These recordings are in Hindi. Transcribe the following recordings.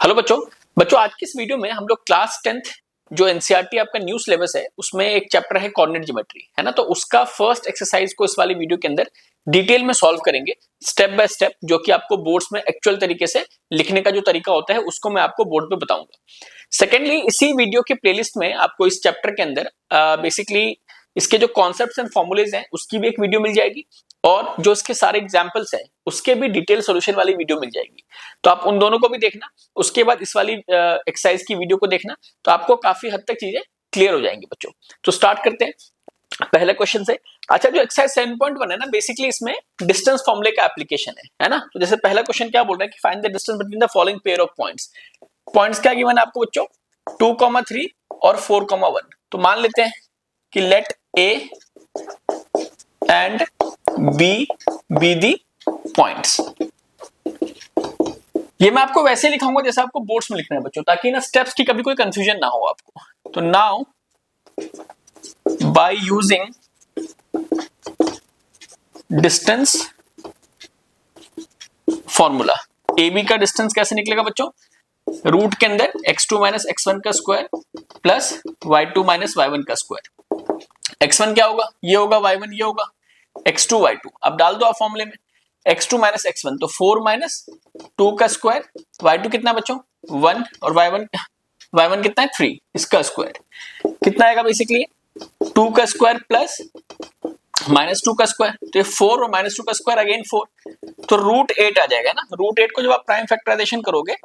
हेलो बच्चों बच्चों आज की इस वीडियो में हम लोग क्लास 10th जो एनसीईआरटी आपका न्यू सिलेबस है उसमें एक चैप्टर है कोऑर्डिनेट ज्योमेट्री है ना। तो उसका फर्स्ट एक्सरसाइज को इस वाली वीडियो के अंदर डिटेल में सॉल्व करेंगे स्टेप बाय स्टेप, जो कि आपको बोर्ड्स में एक्चुअल तरीके से लिखने का जो तरीका होता है उसको मैं आपको बोर्ड पे बताऊंगा। सेकेंडली, इसी वीडियो के प्लेलिस्ट में आपको इस चैप्टर के अंदर बेसिकली इसके जो कॉन्सेप्ट्स एंड फॉर्मूलेज हैं उसकी भी एक वीडियो मिल जाएगी और जो इसके सारे एग्जांपल्स हैं उसके भी डिटेल सॉल्यूशन वाली वीडियो मिल जाएगी। तो आप उन दोनों को भी देखना, उसके बाद इस वाली एक्सरसाइज की वीडियो को देखना, तो आपको काफी हद तक चीजें क्लियर हो जाएंगी बच्चों। तो स्टार्ट करते हैं पहले क्वेश्चन से। अच्छा, जो एक्सरसाइज 7.1 है ना, बेसिकली इसमें डिस्टेंस फॉर्मूले का एप्लीकेशन है ना। तो जैसे पहला क्वेश्चन क्या बोल रहा है कि find the distance between the following pair of points. Points क्या गिवन है आपको बच्चों, 2,3 और 4,1। तो मान लेते हैं कि let A and B the points. ये मैं आपको वैसे लिखाऊंगा जैसे आपको बोर्ड्स में लिखना है बच्चों, ताकि ना स्टेप्स की कभी कोई कंफ्यूजन ना हो आपको। तो now by using distance formula, A B का डिस्टेंस कैसे निकलेगा बच्चों, रूट के अंदर x2 माइनस x1 का square plus y2 minus y1 का स्क्वायर। x1 क्या होगा, ये होगा, y1 ये होगा, x2 y2 अब डाल दो आप फॉर्मूले में, x2 माइनस x1 तो 4 माइनस 2 का स्क्वायर, y2 कितना बच्चों 1 और y1 कितना है 3, इसका स्क्वायर कितना आएगा बेसिकली 2 का स्क्वायर प्लस माइनस 2 का स्क्वायर, तो ये 4 और माइनस 2 का स्क्वायर अगेन 4, तो रूट 8 आ जाएगा ना। रूट 8 को जब आप प्राइम फैक्टराइजेशन करोगे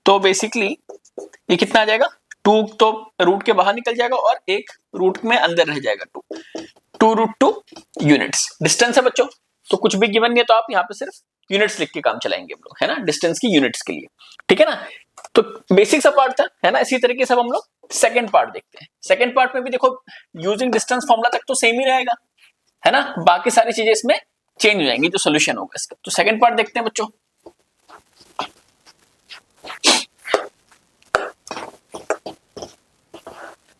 तो बेसिकली ये कितना आ जाएगा, 2 तो रूट के बाहर निकल जाएगा और एक रूट में अंदर रह जाएगा 2 रूट 2 यूनिट्स डिस्टेंस है बच्चों। तो कुछ भी गिवन नहीं है तो आप यहाँ पे सिर्फ यूनिट्स लिख के काम चलाएंगे हम लोग, है ना, डिस्टेंस की यूनिट्स के लिए, ठीक है ना। तो बेसिक सा पार्ट था, है ना। इसी तरीके से अब हम लोग सेकंड पार्ट देखते हैं। सेकंड पार्ट में भी देखो यूजिंग डिस्टेंस फॉर्मूला तक तो सेम ही रहेगा, है ना, बाकी सारी चीजें इसमें चेंज हो जाएंगी जो सोल्यूशन होगा इसका। तो सेकंड पार्ट देखते हैं बच्चों।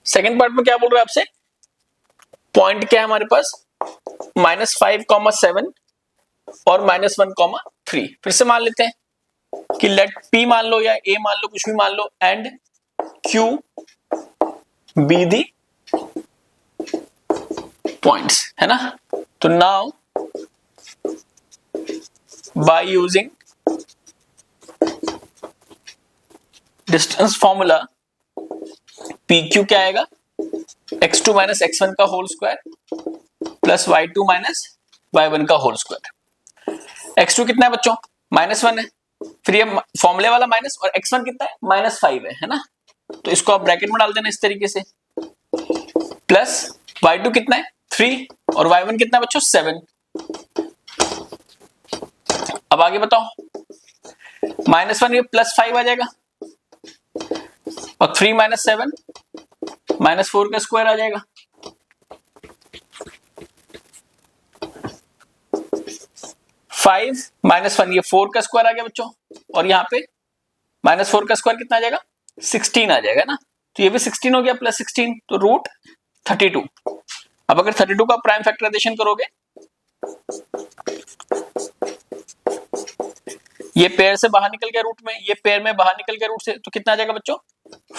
सेकंड पार्ट में क्या बोल रहा है आपसे, पॉइंट क्या है हमारे पास -5,7 और -1,3। फिर से मान लेते हैं कि लेट P मान लो या A मान लो, कुछ भी मान लो, and Q be the points, है ना। तो now by using distance formula PQ क्या आएगा, x2 माइनस x1 का whole square plus y2 minus y1 का होल स्क्वायर। x2 कितना है बच्चों -1 है, फिर ये फॉर्मूले वाला माइनस, और x1 कितना है -5 है ना। तो इसको आप ब्रैकेट में डाल देना इस तरीके से, प्लस y2 कितना है 3 और y1 कितना है बच्चों 7। अब आगे बताओ, -1 ये +5 आ जाएगा और 3 माइनस 7 -4 का स्क्वायर आ जाएगा। फाइव माइनस 1 ये 4 का स्क्वायर आ गया बच्चों, और यहाँ पे -4 का स्क्वायर कितना आ जाएगा 16 आ जाएगा ना। तो ये भी 16 हो गया प्लस 16, तो रूट 32। अब अगर 32 का प्राइम फैक्टराइजेशन करोगे, ये पेयर से बाहर निकल गया रूट में, ये पेयर में बाहर निकल गया रूट से, तो कितना आ जाएगा बच्चों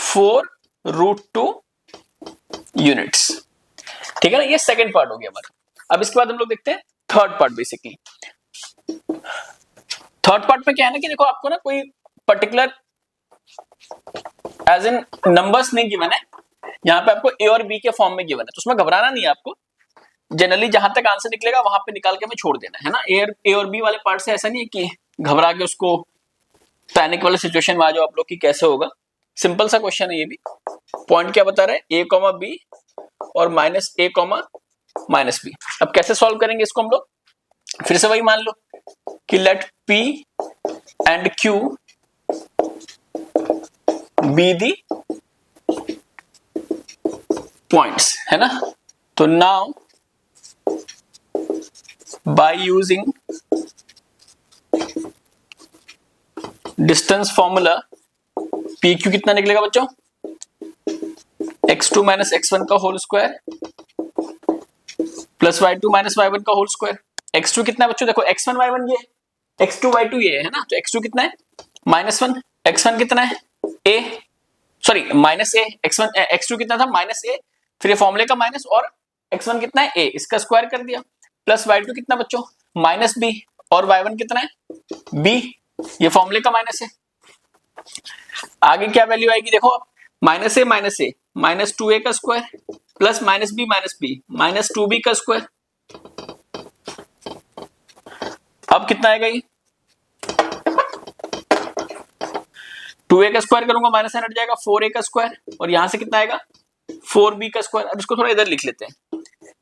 4 रूट 2 यूनिट्स, ठीक है ना। ये सेकंड पार्ट हो गया हमारा। अब इसके बाद हम लोग देखते हैं third part. Basically third part में क्या है ना कि देखो आपको ना कोई पर्टिकुलर एज इन नंबर्स नहीं गिवन है, यहाँ पे आपको ए और बी के फॉर्म में गिवन है, तो उसमें घबराना नहीं है आपको। जनरली जहां तक आंसर निकलेगा वहां पे निकाल के हमें छोड़ देना है ना। ए और बी वाले पार्ट से ऐसा नहीं है कि घबरा के उसको पैनिक वाले सिचुएशन में आ जाओ आप लोग कि कैसे होगा। सिंपल सा क्वेश्चन है ये भी। पॉइंट क्या बता रहे हैं, a, b और -a, -b। अब कैसे सॉल्व करेंगे इसको हम लोग, फिर से वही मान लो कि let P and Q be the points, है ना। तो now by using distance formula PQ कितना निकलेगा बच्चों, x2 माइनस x1 का whole square plus y2 minus y1 का होल स्क्वायर। x2 कितना है बच्चों, देखो x1 y1 ये x2 y2 ये है ना, तो x2 कितना है -1 x1 कितना है a, sorry minus a, x2 कितना था माइनस a, फिर ये फॉर्मूले का माइनस, और x1 कितना है a, इसका स्क्वायर कर दिया, प्लस y2 कितना बच्चों माइनस b, और y1 कितना है b, ये फॉर्मूले का माइनस है। आगे क्या वैल्यू आएगी देखो आप, माइनस a माइनस 2a का square plus minus b minus 2b का स्क्वायर। अब कितना आएगा ये, 2a का स्क्वायर करूंगा माइनस साइन हट जाएगा, 4a का स्क्वायर, और यहां से कितना आएगा 4b का स्क्वायर। अब इसको थोड़ा इधर लिख लेते हैं,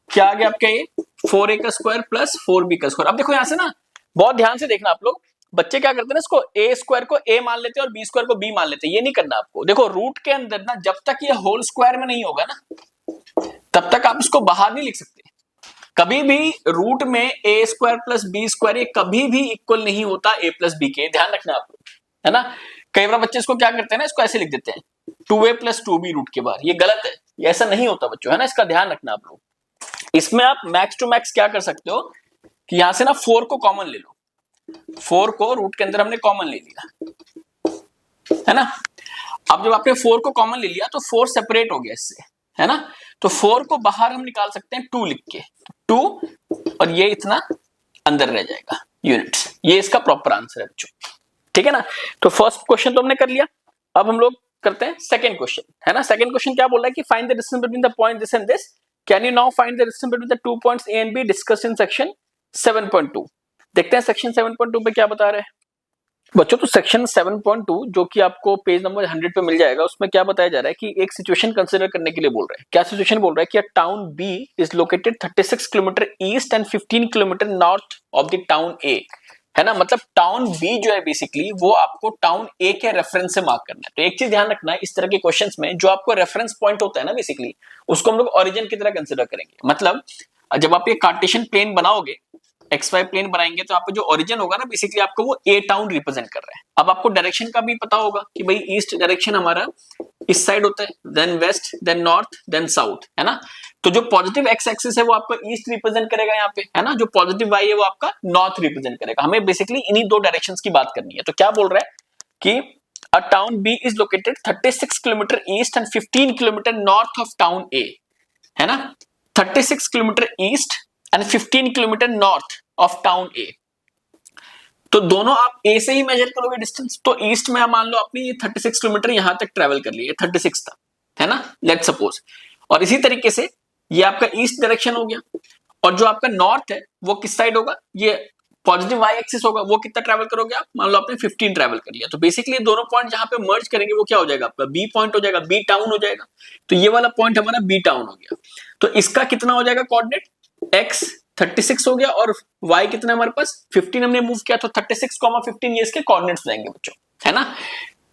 क्या आ गया आपका ये 4a का स्क्वायर प्लस 4b का स्क्वायर। अब देखो यहां से ना बहुत ध्यान से देखना आप लोग, बच्चे क्या करते हैं ना, इसको a स्क्वायर को a मान लेते हैं और b स्क्वायर को b मान लेते हैं, ये नहीं करना आपको। देखो रूट के अंदर ना जब तक ये होल स्क्वायर में नहीं होगा ना तब तक आप इसको बाहर नहीं लिख सकते। कभी भी रूट में a square plus b square ये कभी भी इक्वल नहीं होता a प्लस b के, ध्यान रखना आप लोग, है ना। कई बार बच्चे इसको क्या करते हैं ना, इसको ऐसे लिख देते हैं 2a प्लस 2b रूट के बाहर, ये गलत है, ये ऐसा नहीं होता बच्चों, है ना, इसका ध्यान रखना आप लोग। इसमें आप मैक्स टू मैक्स क्या कर सकते हो कि यहां से ना 4 को कॉमन ले लो, 4 को रूट के अंदर हमने कॉमन ले लिया, है ना। अब जब आपने 4 को कॉमन ले लिया तो 4 सेपरेट हो गया इससे, है ना, तो 4 को बाहर हम निकाल सकते हैं 2 लिख के, 2 और ये इतना अंदर रह जाएगा यूनिट्स, ये इसका प्रॉपर आंसर है बच्चों, ठीक है ना। तो फर्स्ट क्वेश्चन तो हमने कर लिया, अब हम लोग करते हैं सेकंड क्वेश्चन, है ना। सेकंड क्वेश्चन क्या बोल रहा है कि find the distance between the point this and this, can you now find the distance between the 2 points A and B discussed in section 7.2। देखते हैं सेक्शन 7.2 पे क्या बता रहे हैं बच्चों। तो सेक्शन 7.2 जो कि आपको पेज नंबर 100 पे मिल जाएगा, उसमें क्या बताया जा रहा है कि एक सिचुएशन कंसीडर करने के लिए बोल रहे हैं। क्या सिचुएशन बोल रहा है कि a town B is located 36 kilometre east and 15 kilometre north of the town A, है ना। मतलब टाउन B जो है बेसिकली वो आपको टाउन A के रेफरेंस से मार्क करना है। तो एक चीज ध्यान रखना है, इस तरह के क्वेश्चंस में जो आपको रेफरेंस पॉइंट होता है ना बेसिकली, उसको हम लोग ओरिजिन की तरह कंसीडर करेंगे। मतलब जब आप ये कार्टेशियन प्लेन बनाओगे, XY प्लेन बनाएंगे, तो आपका जो ओरिजिन होगा ना बेसिकली आपको वो A टाउन रिप्रेजेंट कर रहा है। अब आपको डायरेक्शन का भी पता होगा कि भाई ईस्ट डायरेक्शन हमारा इस साइड होता है, then west, then north, then south, है ना। तो जो पॉजिटिव एक्स एक्सिस है वो आपका ईस्ट रिप्रेजेंट करेगा यहाँ पे, है ना। जो पॉजिटिव वाई है वो आपका नॉर्थ रिप्रेजेंट करेगा। हमें बेसिकली इन्हीं दो डायरेक्शंस की बात करनी है। तो क्या बोल रहा है कि a town B is located 36 kilometre east and 15 kilometre north of town A, है ना। 36 kilometre east and 15 kilometre north of town A. तो दोनों आप ए से ही मेजर करोगे डिस्टेंस। तो ईस्ट में मान लो आपने ये 36 किलोमीटर यहां तक ट्रेवल कर लिया, 36 तक, है ना, लेट्स सपोज। और इसी तरीके से ये आपका ईस्ट डायरेक्शन हो गया, और जो आपका नॉर्थ है वो किस साइड होगा, ये पॉजिटिव वाई एक्सिस होगा, वो कितना ट्रैवल करोगे आप, मान लो आपने 15 ट्रैवल कर लिया। तो बेसिकली दोनों पॉइंट जहां पे मर्ज करेंगे वो क्या हो जाएगा आपका बी पॉइंट हो जाएगा, बी टाउन हो जाएगा। तो ये वाला पॉइंट हमारा बी टाउन हो गया। तो इसका कितना हो जाएगा कोऑर्डिनेट, एक्स 36 हो गया, और y कितना हमारे पास 15 हमने मूव किया, तो 36, 15 ये इसके कोऑर्डिनेट्स जाएंगे बच्चों, है ना।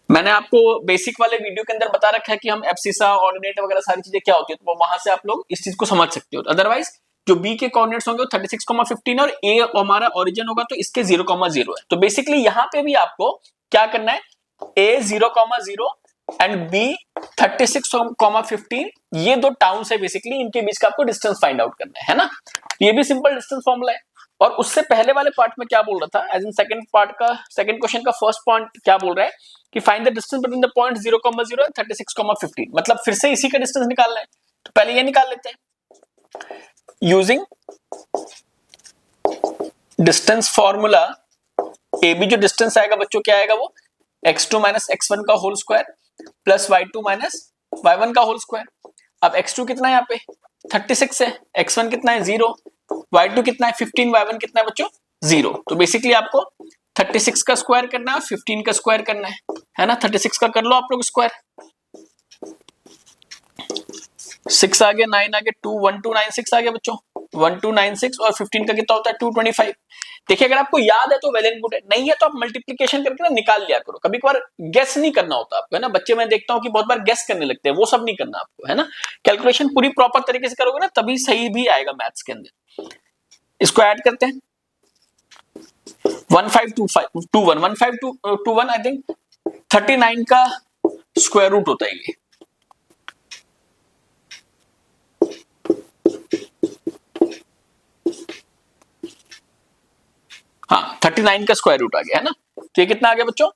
मैंने आपको बेसिक वाले वीडियो के अंदर बता रखा है कि हम एब्सिसा, ऑर्डिनेट वगैरह सारी चीजें क्या होती है, तो वहां से आप लोग इस चीज को समझ सकते हो। अदरवाइज जो b के कोऑर्डिनेट्स होंगे वो 36, 15 और a हमारा ओरिजिन होगा तो इसके 0,0 है। तो बेसिकली यहां पे भी आपको क्या करना है, a 0,0 एंड b 36, 15 ये दो टाउन्स है बेसिकली, इनके बीच का आपको डिस्टेंस फाइंड आउट करना है ना। ये भी सिंपल डिस्टेंस फॉर्मूला है। और उससे पहले वाले पार्ट में क्या बोल रहा था, एज इन सेकंड पार्ट का सेकंड क्वेश्चन का फर्स्ट पॉइंट क्या बोल रहा है कि find the distance between the point 0,0 and 36, 15। मतलब फिर से इसी का डिस्टेंस निकालना है। तो पहले ये निकाल लेते हैं using distance formula. A B जो डिस्टेंस आएगा बच्चों क्या आएगा, वो x2 माइनस x1 का whole square plus y2 minus y1 का होल स्क्वायर। अब x2 कितना है यहाँ पे 36 है, x1 कितना है 0, y2 कितना है 15, y1 कितना है बच्चों 0। तो बेसिकली आपको 36 का स्क्वायर करना है और 15 का स्क्वायर करना है ना। 36 का कर लो आप लोग स्क्वायर, 6 आ गया, 9 आ गया, 1296 आ गया बच्चों, 1296, और 15 का कितना होता है 225। देखिए अगर आपको याद है तो वेल एंड गुड है, नहीं है तो आप मल्टीप्लिकेशन करके ना निकाल लिया करो। कभी कभार गेस नहीं करना होता आपको, है ना। बच्चे मैं देखता हूं कि बहुत बार गेस करने लगते हैं, वो सब नहीं करना आपको, है ना। कैलकुलेशन पूरी प्रॉपर तरीके से करोगे ना तभी सही भी आएगा मैथ्स के अंदर। इसको ऐड करते हैं 1521 आई थिंक 39 का स्क्वायर रूट होता है ये। हाँ 39 का स्क्वायर रूट आ गया, है ना। तो ये कितना आ गया बच्चों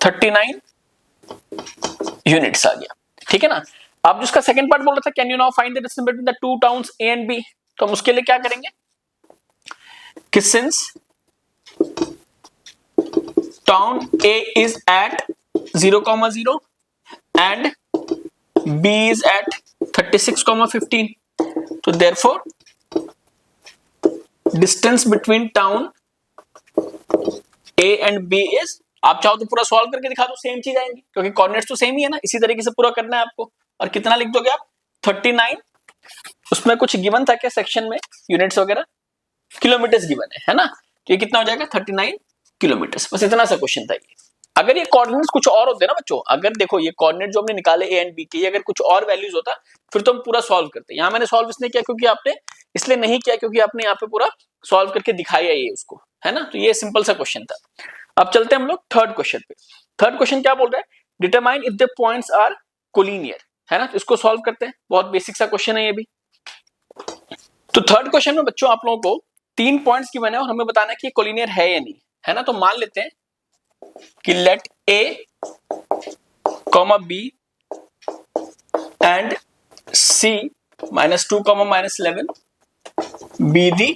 39 यूनिट्स आ गया। ठीक है ना। अब जिसका सेकंड पार्ट बोल रहा था can you now find the distance between the two towns A and B, तो हम उसके लिए क्या करेंगे कि since town A is at 0,0 and B is at 36,15, तो therefore distance between town A and B is, आप चाहो तो पूरा सॉल्व करके दिखा दो, सेम चीज आएंगी क्योंकि कोऑर्डिनेट्स तो सेम ही है ना, इसी तरीके से पूरा करना है आपको। और कितना लिख दोगे आप 39, उसमें कुछ गिवन था क्या सेक्शन में यूनिट्स वगैरह, किलोमीटर्स गिवन है ना, तो ये कितना हो जाएगा 39 किलोमीटर्स, बस इतना सा क्वेश्चन था ये। अगर ये कोऑर्डिनेट्स कुछ और होते ना बच्चों, अगर देखो ये कोऑर्डिनेट जो हमने निकाले ए एंड बी के, अगर कुछ और वैल्यूज होता फिर तो हम पूरा सॉल्व करते। यहाँ मैंने सॉल्व इसलिए किया क्योंकि आपने, इसलिए नहीं किया क्योंकि आपने यहाँ पे पूरा सॉल्व करके दिखाया ये उसको, है ना। तो ये सिंपल सा क्वेश्चन था। अब चलते हैं हम लोग थर्ड क्वेश्चन पे। थर्ड क्वेश्चन क्या बोल रहा है, determine if the points are collinear, है ना। तो इसको सॉल्व करते हैं, बहुत बेसिक सा क्वेश्चन है ये भी। तो थर्ड क्वेश्चन में बच्चों आप लोगों को 3 पॉइंट्स की बने और हमें बताना है कि कोलिनियर है या नहीं, है ना। तो मान लेते हैं कि late A, B and C -2, -11 be the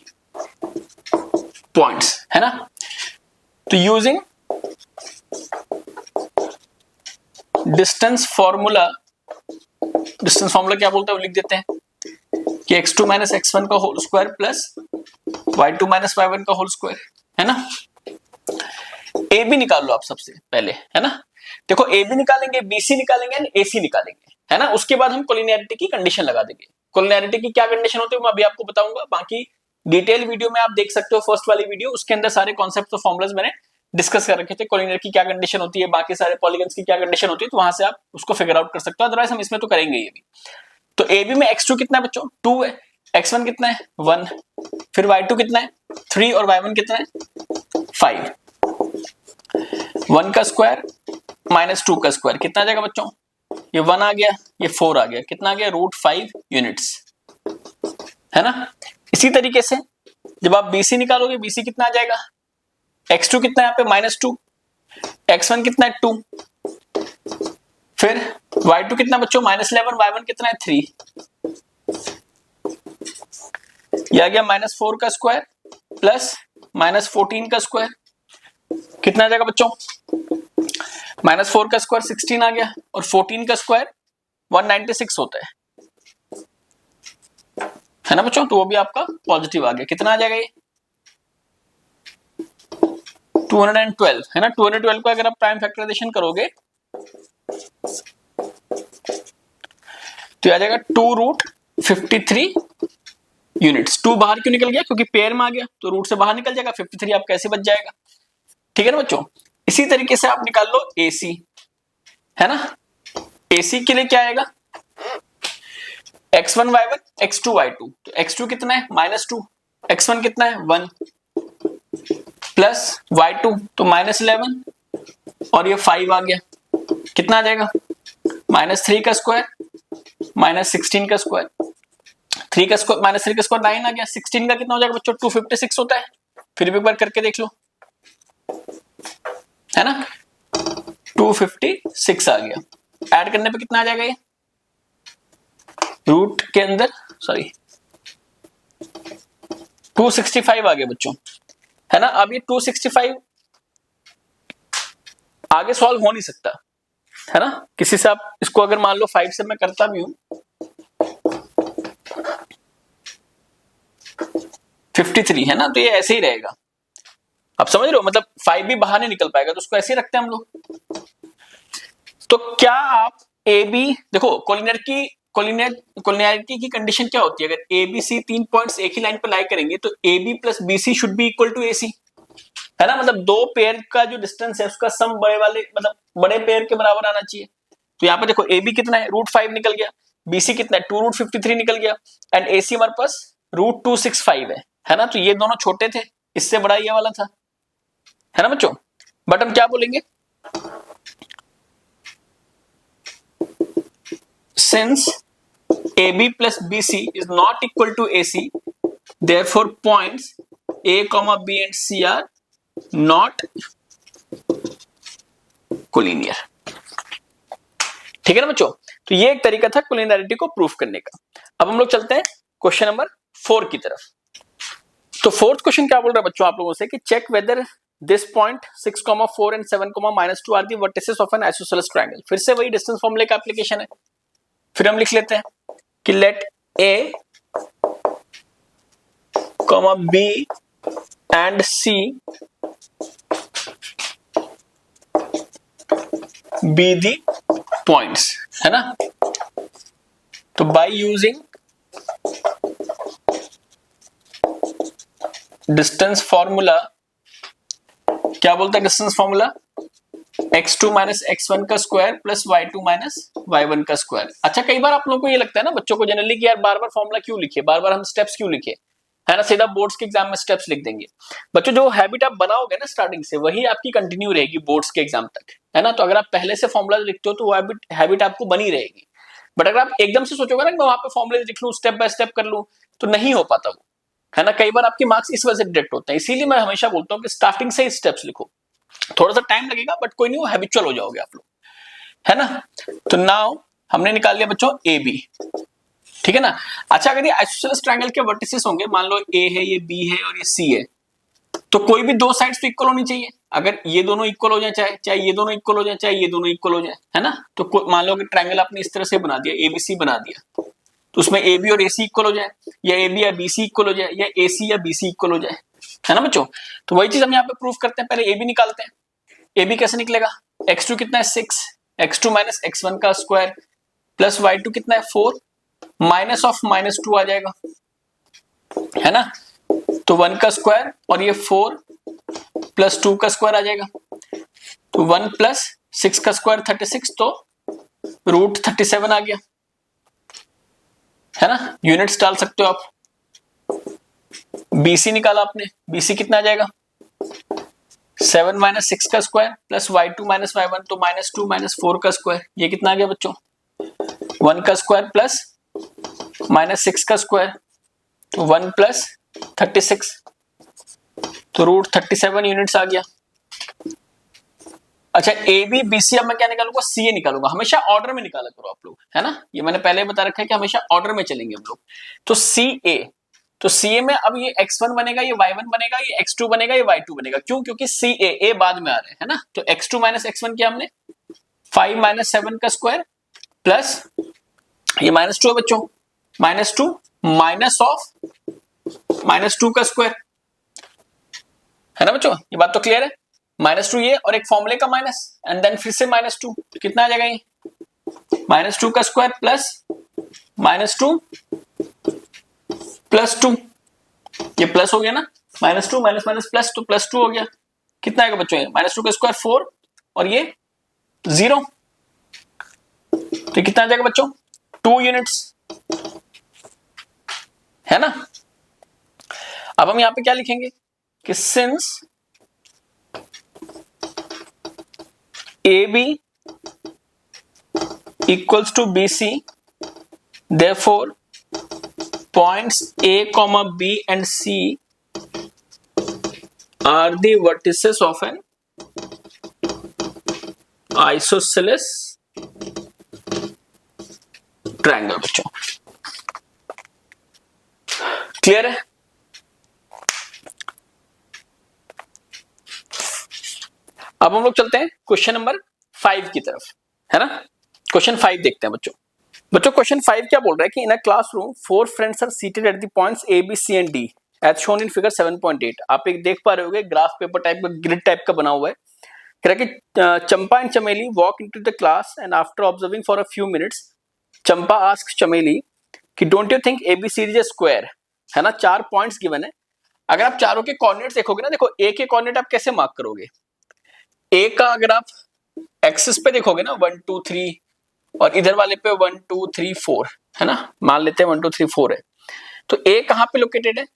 points, है ना। तो यूजिंग डिस्टेंस फॉर्मूला क्या बोलता है वो लिख देते हैं कि x2 - x1 का whole square plus y2 - y1 का होल स्क्वायर, है ना। ए बी निकाल लो आप सबसे पहले, है ना। देखो ए बी निकालेंगे, बीसी निकालेंगे एंड एसी निकालेंगे, है ना। उसके बाद हम कोलिनियरिटी की कंडीशन लगा देंगे। कोलिनियरिटी की क्या कंडीशन होती है मैं अभी आपको बताऊंगा, बाकी डिटेल वीडियो में आप देख सकते हो, फर्स्ट वाली वीडियो, उसके अंदर सारे कॉन्सेप्ट और फॉर्मुलाज मैंने डिस्कस कर रखे थे। कोलिनियर की क्या कंडीशन होती है, बाकी सारे पॉलीगन्स की क्या कंडीशन होती है, तो वहां से आप उसको फिगर आउट कर सकते हो। अदरवाइज हम इसमें तो करेंगे ये भी। तो ए बी में x2 कितना है बच्चों 2 है, x1 कितना है 1, फिर y2 कितना है 3 और y1 कितना है 5। 1 का स्क्वायर -2 का स्क्वायर कितना आ जाएगा बच्चों, ये 1 आ गया, ये 4 आ गया, कितना आ गया √5 यूनिट्स, है ना। इसी तरीके से जब आप BC निकालोगे, BC कितना आ जाएगा, x2 कितना है यहाँ पे -2, x1 कितना है 2, फिर y2 कितना बच्चों -11, y1 कितना है 3, यह आ गया -4 का स्क्वायर प्लस -14 का स्क्वायर, कितना आ जाएगा बच्चों -4 का स्क्वायर 16 आ गया और 14 का स्क्वायर 196 होता है ना बच्चों। तो वो भी आपका पॉजिटिव आ गया, कितना आ जाएगा ये 212, है ना। 212 को अगर आप प्राइम फैक्टराइजेशन करोगे तो आ जाएगा 2√53 यूनिट्स। 2 बाहर क्यों निकल गया, क्योंकि पेयर में आ गया तो रूट से बाहर निकल जाएगा, 53 आपका ऐसे बच जाएगा, ठीक है ना बच्चों। इसी तरीके से आप निकाल लो AC, है ना। AC के लिए क्या आएगा x1 y1 x2 y2, तो x2 कितना है -2, x1 कितना है 1 प्लस y2 तो -11 और ये 5 आ गया, कितना आ जाएगा -3 का स्क्वायर -16 का स्क्वायर, 3 का स्क्वायर -3 का स्क्वायर 9 आ गया, 16 का कितना हो जाएगा बच्चों 256 होता है, फिर भी एक बार करके देख लो, है ना 256 आ गया। ऐड करने पे कितना आ जाएगा ये रूट के अंदर, सॉरी 265 आ गया बच्चों, है ना। अब ये 265 आगे सॉल्व हो नहीं सकता, है ना। किसी से आप इसको अगर मान लो 5 से मैं करता भी हूं 53, है ना, तो ये ऐसे ही रहेगा, आप समझ रहे हो, मतलब 5 भी बाहर नहीं निकल पाएगा, तो उसको ऐसे ही रखते हैं हम लोग। तो क्या आप ए बी देखो कोलिनियरिटी की कंडीशन क्या होती है, अगर ए बी सी 3 पॉइंट्स एक ही लाइन पर लाई करेंगे तो A B plus B C should be equal to A C, है ना। मतलब दो पेयर का जो डिस्टेंस है उसका सम बड़े वाले मतलब बड़े पेयर के बराबर आना चाहिए। तो यहाँ पे देखो ए बी कितना है √5 निकल गया, बी सी कितना है 2√53 निकल गया एंड ए सी हमारे पास √265 है ना। तो ये दोनों छोटे थे, इससे बड़ा ये वाला था, है ना बच्चों। बट हम क्या बोलेंगे, since AB plus BC is not equal to AC, therefore points A, B and C are not collinear. ठीक है ना बच्चों, तो ये एक तरीका था कोलिनियरिटी को प्रूफ करने का। अब हम लोग चलते हैं क्वेश्चन नंबर 4 की तरफ। तो फोर्थ क्वेश्चन क्या बोल रहा है बच्चों आप लोगों से कि check whether this point 6,4 and 7,-2 are the vertices of an isosceles triangle. फिर से वही डिस्टेंस फॉर्मूले का एप्लीकेशन है। फिर हम लिख लेते हैं कि let A comma B and C be the points, है ना। तो बाय यूजिंग डिस्टेंस फॉर्मूला, क्या बोलता है distance formula, x2 minus x1 का square plus y2 minus y1 का स्क्वायर। अच्छा, कई बार आप लोगों को ये लगता है ना बच्चों को जनरली कि यार बार बार फॉर्मूला क्यों लिखे, बार बार हम स्टेप्स क्यों लिखे, है ना, सीधा बोर्ड्स के एग्जाम में स्टेप्स लिख देंगे। बच्चों जो हैबिट आप बनाओगे ना स्टार्टिंग से, वही आपकी कंटिन्यू रहेगी बोर्ड्स के एग्जाम तक, है ना। तो अगर आप पहले से फॉर्मूला लिखते हो तो वो हैबिट आपको बनी रहेगी। बट अगर आप एकदम से सोचोगे ना कि मैं वहां पे फॉर्मूले लिख लूं, स्टेप बाय स्टेप कर लूं, तो नहीं हो पाता वो, है ना। कई बार आपके मार्क्स इस वजह से डिडक्ट होते हैं। इसीलिए मैं हमेशा बोलता हूँ कि स्टार्टिंग से ही स्टेप्स लिखो। थोड़ा सा टाइम लगेगा बट कोई नहीं, वो हैबिचुअल हो जाओगे आप लोग, है ना। तो नाउ हमने निकाल लिया बच्चों ए बी, ठीक है ना। अच्छा, अगर ये आइसोसेलेस ट्रायंगल के वर्टिसेस होंगे, मान लो ए है, ये बी है और ये सी है, तो कोई भी दो साइड्स तो इक्वल होनी चाहिए। अगर ये दोनों इक्वल हो जाए, चाहे ये दोनों इक्वल हो जाए, चाहे ये दोनों इक्वल हो जाए, है ना। तो मान लो कि ट्रायंगल आपने इस तरह से बना दिया, एबीसी बना दिया, तो उसमें ए बी और ए सी इक्वल हो जाए, या ए बी या बी सी इक्वल हो जाए, या ए सी या बी सी इक्वल हो जाए, है ना बच्चों। तो वही चीज हम यहाँ पे प्रूफ करते हैं। पहले ए बी निकालते हैं। ए बी कैसे निकलेगा, x2 कितना है 6, x2 माइनस x1 का स्क्वायर प्लस y2 कितना है 4, माइनस ऑफ -2 आ जाएगा, है ना। तो 1 का स्क्वायर और ये 4 प्लस 2 का स्क्वायर आ जाएगा, तो 1 प्लस 6 का स्क्वायर 36, तो रूट 37 आ गया, है ना। यूनिट्स डाल सकते हो आप। BC निकाला आपने, BC कितना आ जाएगा 7 माइनस 6 का square plus y2 minus y1, तो -2 माइनस 4 का स्क्वायर, ये कितना आ गया बच्चों 1 का स्क्वायर प्लस -6 का स्क्वायर, तो 1 प्लस 36, तो रूट 37 यूनिट्स आ गया। अच्छा, ए बी बी सी, अब मैं क्या निकालूंगा, सी ए निकालूंगा। हमेशा ऑर्डर में निकाला करो आप लोग, है ना। ये मैंने पहले बता रखा है कि हमेशा ऑर्डर में चलेंगे हम लोग। तो सी ए, तो सी ए में अब ये x1 बनेगा, ये y1 बनेगा, ये x2 बनेगा, ये y2 बनेगा। क्यों, क्योंकि सी ए बाद में आ रहे हैं, है ना। तो x2 माइनस x1 किया हमने, 5 माइनस 7 का स्क्वायर प्लस ये -2 है बच्चों, -2 माइनस ऑफ -2 का स्क्वायर, है ना बच्चों। ये बात तो क्लियर है। -2 ये और एक फॉर्मूले का माइनस, एंड देन फिर से -2, तो कितना आ जाएगा ये -2 का स्क्वायर प्लस -2 प्लस 2, ये प्लस हो गया ना, -2 माइनस माइनस प्लस, तो +2 हो गया। कितना आएगा बच्चों ये -2 का स्क्वायर 4 और ये 0, तो कितना आ जाएगा बच्चों 2 यूनिट्स, है ना। अब हम यहां पे क्या लिखेंगे कि since AB equals to BC, therefore points A, B and C are the vertices of an isosceles triangle। बच्चों क्लियर है। अब हम लोग चलते हैं क्वेश्चन नंबर 5 की तरफ, है ना। क्वेश्चन 5 देखते हैं बच्चों क्वेश्चन 5 क्या बोल रहा है कि in a classroom 4 friends are seated at the points A, B, C and D as shown in figure 7.8। आप एक देख पा रहे होगे, ग्राफ पेपर टाइप का, ग्रिड टाइप का बना हुआ है। कह रहा है कि Champa and Chameli walk into the class and after observing for a few minutes Champa asks Chameli कि don't you think ABCD is a square, है ना। 4 पॉइंट्स गिवन है। अगर आप चारों के कोऑर्डिनेट्स देखोगे ना, देखो A के कोऑर्डिनेट आप कैसे मार्क करोगे, A का अगर आप एक्सिस पे देखोगे ना 1 2 3 और इधर वाले पे 1 2 3 4, है ना। मान लेते हैं 1 2 3 4 है, तो A कहां पे लोकेटेड है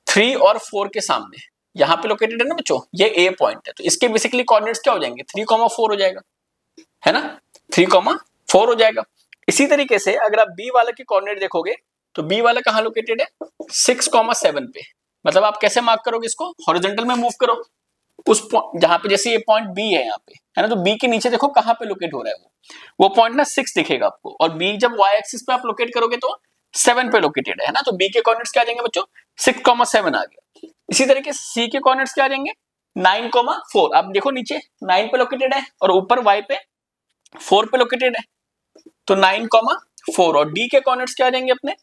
3 और 4 के सामने, यहां पे लोकेटेड है ना बच्चों, ये A पॉइंट है। तो इसके बेसिकली कोऑर्डिनेट्स क्या हो जाएंगे 3, 4 हो जाएगा, है ना। 3, 4 हो जाएगा। इसी तरीके से अगर आप B वाले के कोऑर्डिनेट देखोगे तो B वाला कहां लोकेटेड है 6, 7 पे। मतलब आप कैसे मार्क करोगे इसको, हॉरिजॉन्टल में मूव करो, उस जहां पे जैसे ये पॉइंट बी है यहाँ पे, है ना, तो बी के नीचे देखो कहां पे लोकेट हो रहा है वो पॉइंट ना 6 दिखेगा आपको, और बी जब वाई एक्सिस पे आप लोकेट करोगे तो 7 पे लोकेटेड है ना, तो बी के कोऑर्डिनेट्स क्या आ जाएंगे बच्चों, 6,7 आ गया। इसी तरीके से सी के कोऑर्डिनेट्स क्या आ जाएंगे, 9,4। आप देखो नीचे 9 पे लोकेटेड है और ऊपर वाई पे 4 पे लोकेटेड है, तो 9,4। और डी के कोऑर्डिनेट्स क्या आ जाएंगे अपने,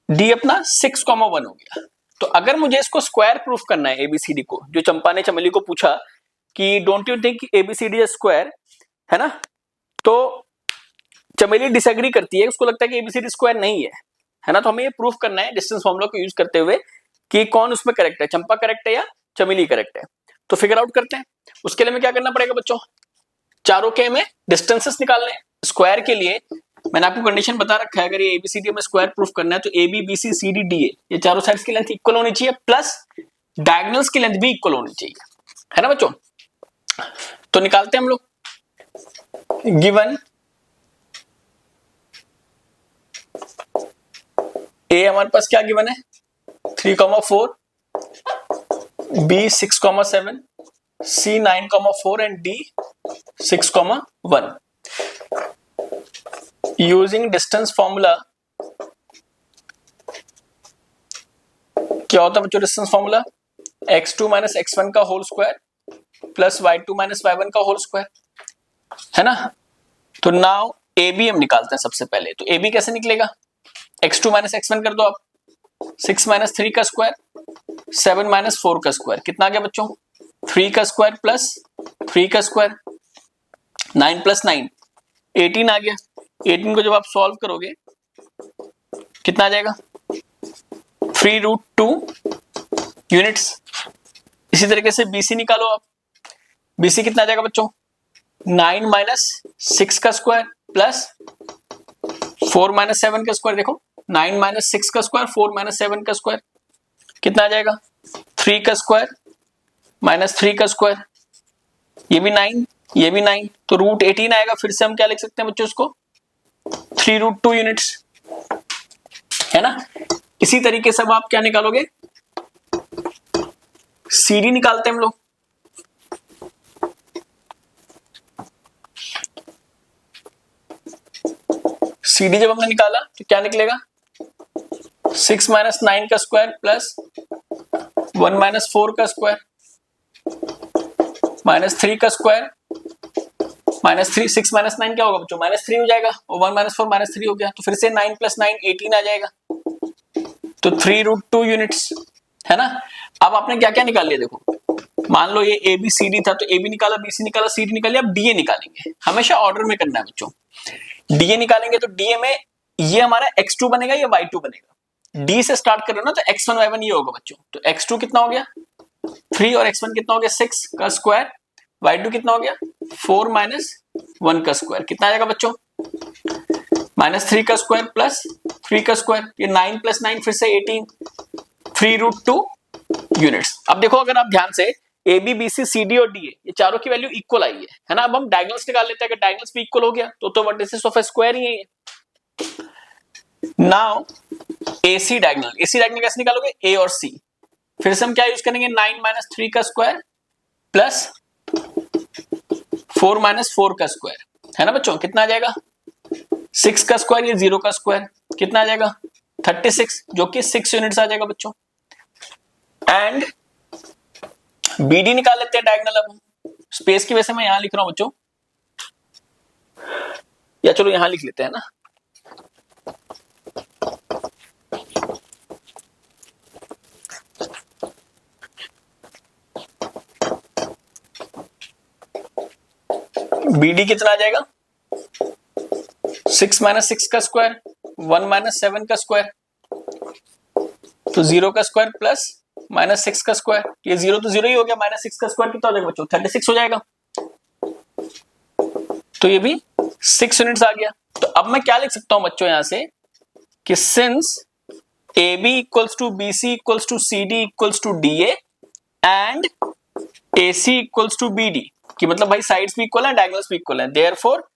डी अपना 6,1 हो गया। तो अगर मुझे इसको स्क्वायर प्रूफ करना है एबीसीडी को, जो चंपा ने चमेली को पूछा कि don't you think ABCD is square, है ना, तो चमेली डिसएग्री करती है, उसको लगता है कि एबीसीडी स्क्वायर नहीं है ना, तो हमें ये प्रूफ करना है डिस्टेंस फॉर्मूला को यूज करते हुए कि कौन उसमें करेक्ट है, चंपा करेक्ट है या चमेली करेक्ट है। तो फिगर आउट करते हैं। उसके लिए हमें क्या करना पड़ेगा बच्चों, चारों के में डिस्टेंसेस निकालने। स्क्वायर के लिए मैंने आपको कंडीशन बता रखा है, अगर ये एबीसीडी में स्क्वायर प्रूफ करना है तो A B B C C D D A, ये चारों साइड्स की लेंथ इक्वल होनी चाहिए, प्लस डायगोनल्स की लेंथ भी इक्वल होनी चाहिए, है ना बच्चों। तो निकालते हैं हम लोग। गिवन ए हमारे पास क्या गिवन है, 3,4, B 6,7, C 9,4 and D 6,1। Using distance formula, क्या होता है बच्चों distance formula, x2 minus x1 का whole square plus y2 minus y1 का होल स्क्वायर, है ना। तो नाउ ए बी हम निकालते हैं सबसे पहले। तो ए बी कैसे निकलेगा, x2 माइनस x1 कर दो आप, 6 माइनस 3 का स्क्वायर, 7 माइनस 4 का स्क्वायर, कितना आ गया बच्चों, 3 का स्क्वायर प्लस 3 का स्क्वायर, 9 प्लस 9 18 आ गया। 18 को जब आप सॉल्व करोगे कितना आ जाएगा, 3√2 यूनिट्स। इसी तरीके से बीसी निकालो आप, बीसी कितना आ जाएगा बच्चों, 9 माइनस 6 का स्क्वायर प्लस 4 माइनस 7 का स्क्वायर, देखो 9 माइनस 6 का स्क्वायर 4 माइनस 7 का स्क्वायर, कितना आ जाएगा, 3 का स्क्वायर माइनस 3 का स्क्वायर, ये भी 9 ये भी 9, तो √18 आएगा। फिर से हम क्या लिख सकते हैं बच्चों इसको, 3√2 यूनिट्स, है ना। इसी तरीके से अब आप क्या निकालोगे, सीडी निकालते हैं हम लोग। सीडी जब हमने निकाला तो क्या निकलेगा, 6 माइनस 9 का स्क्वायर प्लस 1 माइनस 4 का स्क्वायर माइनस 3 का स्क्वायर माइनस 3, 6 माइनस 9 क्या होगा बच्चों, माइनस 3 हो जाएगा, और 1 माइनस 4 माइनस 3 हो गया, तो फिर से 9 प्लस 9 18 आ जाएगा, तो 3√2 यूनिट्स, है ना। अब आपने क्या क्या निकाल लिया, देखो मान लो ये ए बी सी डी था, तो ए बी निकाला, बी सी निकाला, सी डी निकाली, अब डीए निकालेंगे। हमेशा ऑर्डर में करना है बच्चों। डीए निकालेंगे तो डीए में ये हमारा x2 बनेगा या y2 बनेगा, डी से स्टार्ट कर रहे हो ना, तो x1 y1 ये होगा बच्चों। तो x2 कितना हो गया 3 और x1 कितना हो गया 6 का स्क्वायर, y2 कितना हो गया 4 माइनस 1 का स्क्वायर, कितना आएगा बच्चों, माइनस 3 का स्क्वायर प्लस 3 का स्क्वायर, ये 9 प्लस 9 फिर से 18, 3√2 यूनिट्स। अब देखो अगर आप ध्यान से A B B C C D और डी ए, ये चारों की वैल्यू इक्वल आई है ना। अब हम डायगोनल्स निकाल लेते हैं, अगर डायगोनल्स भी इक्वल हो गया तो वर्टिसेस ऑफ अ स्क्वायर ही है। Now AC diagonal, AC diagonal कैसे निकालोगे, ए और सी, फिर से हम क्या यूज करेंगे, 9 माइनस 3 का स्क्वायर प्लस 4 माइनस 4 का स्क्वायर, है ना बच्चों, कितना आ जाएगा 6 का स्क्वायर, ये 0 का स्क्वायर, कितना आ जाएगा 36, जो कि 6 यूनिट्स आ जाएगा बच्चों। एंड बीडी निकाल लेते हैं डायगोनल। अब स्पेस की वजह से मैं यहां लिख रहा हूं बच्चों, या चलो यहां लिख लेते हैं ना, बीडी कितना आ जाएगा 6 माइनस 6 का स्क्वायर 1 माइनस 7 का स्क्वायर, तो 0 का स्क्वायर प्लस माइनस 6 का स्क्वायर, ये 0 तो 0 ही हो गया, माइनस 6 का स्क्वायर कितना हो जाएगा बच्चों 36 हो जाएगा, तो ये भी 6 यूनिट्स आ गया। तो अब मैं क्या लिख सकता हूं बच्चों यहां से कि since A B equals to B C equals to C D equals to D A and A C equals to B D, कि मतलब भाई साइड्स भी इक्वल है डायगोनल्स भी इक्वल है, therefore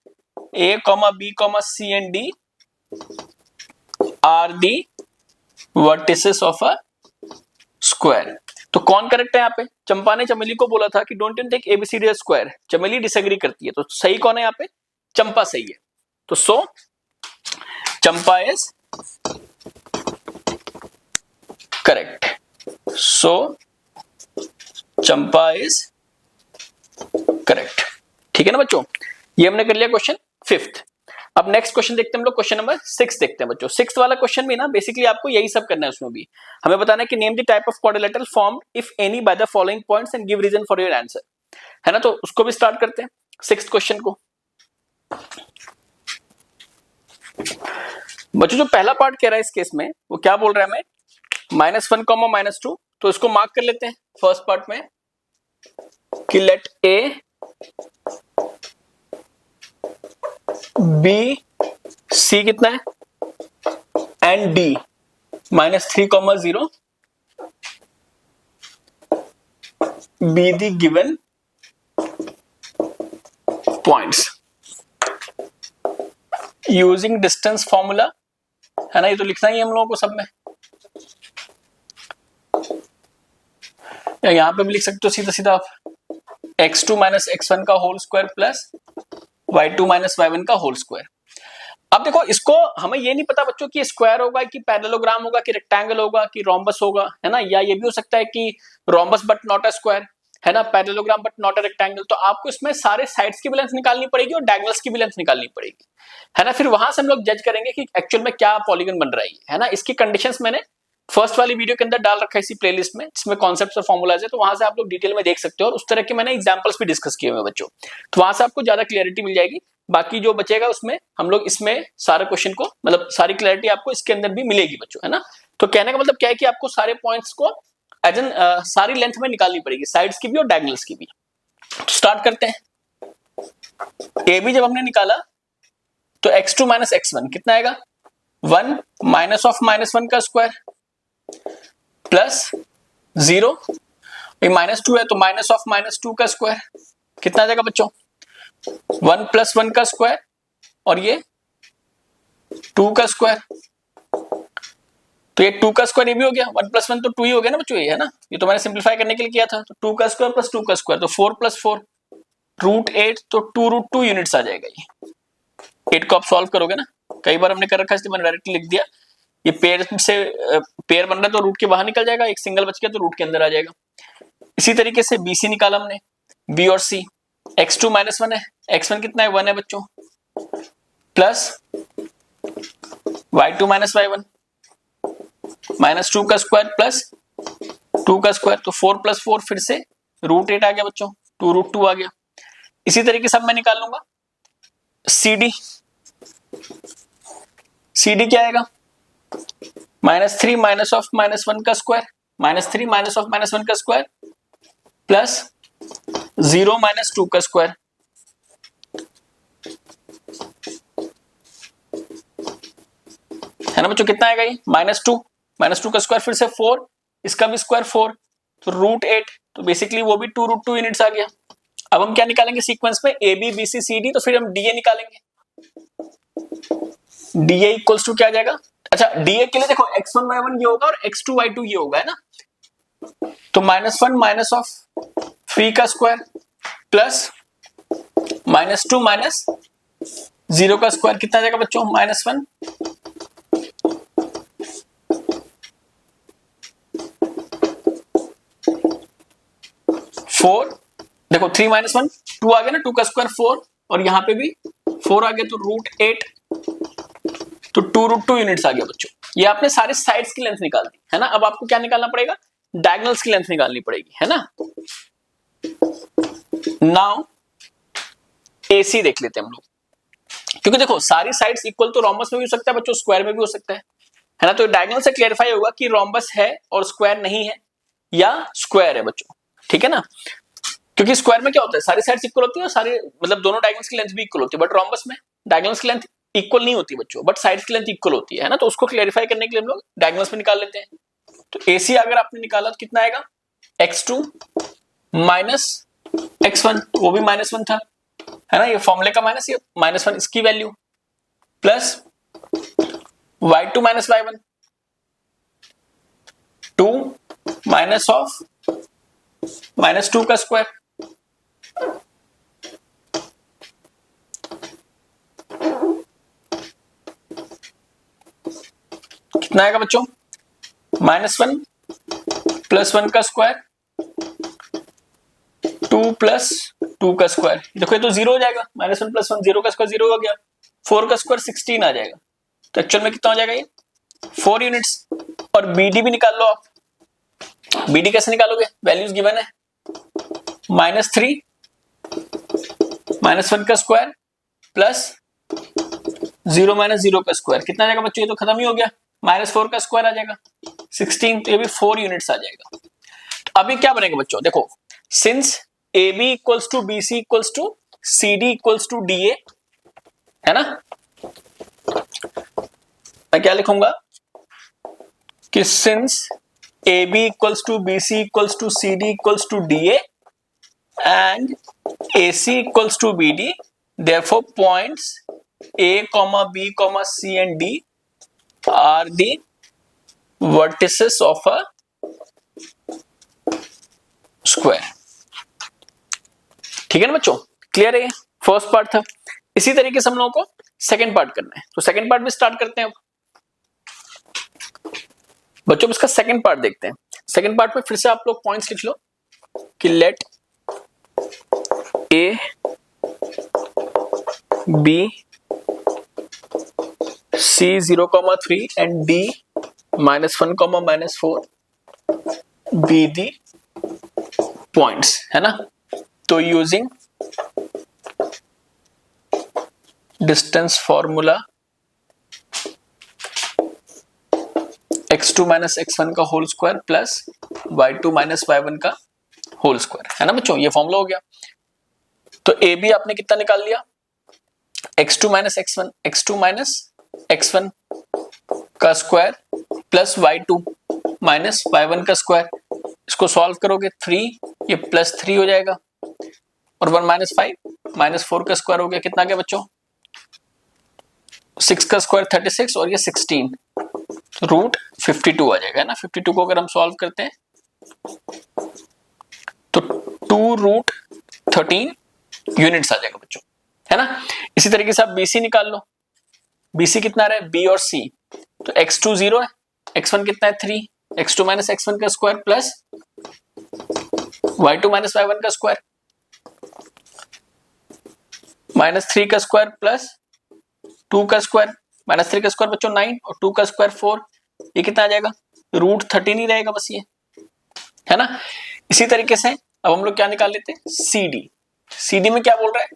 A comma B comma C and D are the vertices of a square. तो कौन करेक्ट है यहाँ पे? चंपा ने चमेली को बोला था कि don't you think ABCD square. Chameli disagree करती है, तो सही कौन है यहाँ पे? चंपा सही है। तो so Champa is correct. So Champa is correct. ठीक है ना बच्चों, ये हमने कर लिया क्वेश्चन 5th। अब नेक्स्ट क्वेश्चन देखते हैं हम लोग, क्वेश्चन नंबर 6 देखते हैं बच्चों। 6th वाला क्वेश्चन भी ना बेसिकली आपको यही सब करना है, उसमें भी हमें बताना है कि name the type of quadrilateral form if any by the following points and give reason for your answer, है ना। तो उसको भी स्टार्ट करते हैं 6th क्वेश्चन को। बच्चों जो पहला पार्ट कह रहा है इस केस में, वो क्या बोल रहा है हमें? -1, -2। तो इसको मार्क कर लेते हैं फर्स्ट पार्ट में कि लेट ए बी सी कितना है and D -3, 0 be the given points using distance formula, है ना। ये तो लिखना ही है हम लोगों को सब में, या यहां पे भी लिख सकते हो सीधा सीधा आप x2 - x1 का whole square plus y2 - y1 का होल स्क्वायर। अब देखो इसको हमें ये नहीं पता बच्चों कि स्क्वायर होगा कि पैरेललोग्राम होगा कि रेक्टेंगल होगा कि रोम्बस होगा, है ना। या ये भी हो सकता है कि rhombus but not a square, है ना, parallelogram but not a rectangle. तो आपको इसमें सारे साइड्स की भी लेंथ निकालनी पड़ेगी और डायगोनल्स की भी लेंथ निकालनी पड़ेगी, है ना। फिर वहां से हम लोग जज करेंगे कि एक्चुअल में क्या पॉलीगन बन रहा है ना। इसकी कंडीशंस मैंने फर्स्ट वाली वीडियो के अंदर डाल रखा है इसी प्लेलिस्ट में, जिसमें कॉन्सेप्ट्स और फॉर्मूलाज है, तो वहां से आप लोग डिटेल में देख सकते हो और उस तरह के मैंने एग्जांपल्स भी डिस्कस किए हुए हैं बच्चों, तो वहां से आपको ज्यादा क्लियरिटी मिल जाएगी। बाकी जो बचेगा उसमें हम लोग इसमें सारे क्वेश्चन को, मतलब सारी क्लैरिटी आपको इसके अंदर भी मिलेगी बच्चों, है ना। तो कहने का मतलब क्या है कि आपको सारे पॉइंट्स को एज एन सारी लेंथ में निकालनी पड़ेगी, साइड्स की भी और डायगोनल्स की भी। तो स्टार्ट करते हैं। ए बी जब हमने निकाला तो x2 - x1 कितना आएगा? 1 -(-1) का स्क्वायर प्लस 0, -2 है तो -(-2) का स्क्वायर कितना आ जाएगा बच्चों? 1 + 1 का स्क्वायर और ये 2 का स्क्वायर। तो ये 2 का स्क्वायर ये भी हो गया, 1 + 1 तो 2 ही हो गया ना बच्चों, ये है ना। ये तो मैंने सिंपलीफाई करने के लिए किया था। तो 2 का स्क्वायर प्लस 2 का स्क्वायर तो 4 + 4 √8, तो 2√2 यूनिट्स आ जाएगा ये। 8 को आप सॉल्व करोगे ना, कई बार हमने कर रखा है इसलिए मैंने डायरेक्टली लिख दिया। ये पेयर से पेयर बन रहा है तो रूट के बाहर निकल जाएगा, एक सिंगल बच गया तो रूट के अंदर आ जाएगा। इसी तरीके से BC निकाला हमने, B और C। x2 - 1 है, x1 कितना है? 1 है बच्चों, प्लस y2 - y1 -2 का स्क्वायर प्लस 2 का स्क्वायर, तो 4 + 4 फिर से √8 आ गया बच्चों, 2√2 आ गया। इसी तरीके से मैं निकाल लूंगा CD। CD क्या आएगा? -3 -(-1) का स्क्वायर, -3 -(-1) का स्क्वायर प्लस 0 -2 का स्क्वायर, है ना बच्चों। कितना आएगा ये? -2 का स्क्वायर फिर से 4, इसका भी स्क्वायर 4, तो √8, तो बेसिकली वो भी 2√2 यूनिट्स आ गया। अब हम क्या निकालेंगे सीक्वेंस में? AB BC CD, तो फिर हम DA निकालेंगे। DA इक्वल्स टू क्या आ जाएगा? अच्छा, DA के लिए देखो x1 y1 ये होगा और x2 y2 ये होगा, है ना। तो -1 -(3) का स्क्वायर प्लस -2 -0 का स्क्वायर कितना आ जाएगा बच्चों? -1 4, देखो 3 - 1 2 आ गया ना, 2 का स्क्वायर 4 और यहां पे भी 4 आ गया, तो √8, तो 2√2 यूनिट्स आ गया बच्चों। ये आपने सारे साइड्स की लेंथ निकाल दी, है ना। अब आपको क्या निकालना पड़ेगा? डायगोनल्स की लेंथ निकालनी पड़ेगी, है ना। नाउ AC देख लेते हैं हम लोग, क्योंकि देखो सारी साइड्स इक्वल तो रोम्बस में भी हो सकता है बच्चों, स्क्वायर में भी हो सकता है ना। तो डायगोनल से क्लेरिफाई होगा कि रोम्बस है और स्क्वायर नहीं है, या स्क्वायर है बच्चों, ठीक है ना। क्योंकि स्क्वायर में क्या होता है, सारी साइड्स इक्वल होती है और सारी मतलब दोनों डायगोनल्स की लेंथ भी इक्वल होती है, बट रोम्बस में डायगोनल्स की लेंथ इक्वल नहीं होती बच्चों, बट साइड्स की लेंथ इक्वल होती है ना। तो उसको क्लेरिफाई करने के लिए हम लोग डायगोनल्स में निकाल लेते हैं। तो AC अगर आपने निकाला तो कितना आएगा? x2 - x1, तो वो भी -1 था, है ना। ये फॉर्मूले का माइनस, ये -1 इसकी वैल्यू, प्लस y2 - y1 2 - -2 का स्क्वायर, कितना आएगा बच्चों? -1 + 1 का स्क्वायर 2 + 2 का स्क्वायर। देखो ये तो 0 हो जाएगा, -1 + 1 0 का स्क्वायर 0 हो गया, 4 का स्क्वायर 16 आ जाएगा। तो एक्चुअल में कितना हो जाएगा ये? 4 यूनिट्स। और बीडी भी निकाल लो आप। बीडी कैसे निकालोगे? वैल्यूज गिवन है, -3 -1 का स्क्वायर प्लस 0 - 0 का स्क्वायर, कितना आ जाएगा बच्चों? ये तो खत्म ही हो गया, -4 का स्क्वायर आ जाएगा 16, तो ये भी 4 यूनिट्स आ जाएगा। तो अभी क्या बनेगा बच्चों? देखो, since AB equals to BC equals to CD equals to DA, है ना? मैं क्या लिखूंगा कि since AB equals to BC equals to CD equals to DA and AC equals to BD, therefore points A, B, C and D are the vertices of a square। ठीक है ना बच्चों? क्लियर है? फर्स्ट पार्ट था। इसी तरीके से हम लोगों को सेकंड पार्ट करना है, तो सेकंड पार्ट भी स्टार्ट करते हैं अब बच्चों। इसका सेकंड पार्ट देखते हैं। सेकंड पार्ट में फिर से आप लोग पॉइंट्स लिख लो कि late A, B, C 0,3 and D -1, -4 be the points, है ना? तो using distance formula x2 - x1 का whole square plus y2 - y1 का होल स्क्वायर, है ना बच्चों? ये फॉर्मूला हो गया। तो ए बी आपने कितना निकाल लिया? x2 - x1 का स्क्वायर प्लस y2 - y1 का स्क्वायर। इसको सॉल्व करोगे 3, ये +3 हो जाएगा, और 1 - 5 -4 का स्क्वायर हो गया, कितना गया बच्चों? 6 का स्क्वायर 36 और ये 16, √52 आ जाएगा, है ना? 52 को अगर हम सॉल्व करते हैं तो 2√13 यूनिट्स आ जाएगा बच्चों, है ना? इसी तरीके से आप BC निकाल लो। BC कितना आ रहा है? B और C, तो x2 0 है, x1 कितना है? 3, x2 - x1 का स्क्वायर प्लस y2 - y1 का स्क्वायर, -3 का स्क्वायर प्लस 2 का स्क्वायर, -3 का स्क्वायर बच्चों 9 और 2 का स्क्वायर 4, ये कितना आ जाएगा? √13 ही रहेगा बस, ये, है ना? इसी तरीके से अब हम लोग क्या निकाल लेते हैं? CD में क्या बोल रहा है?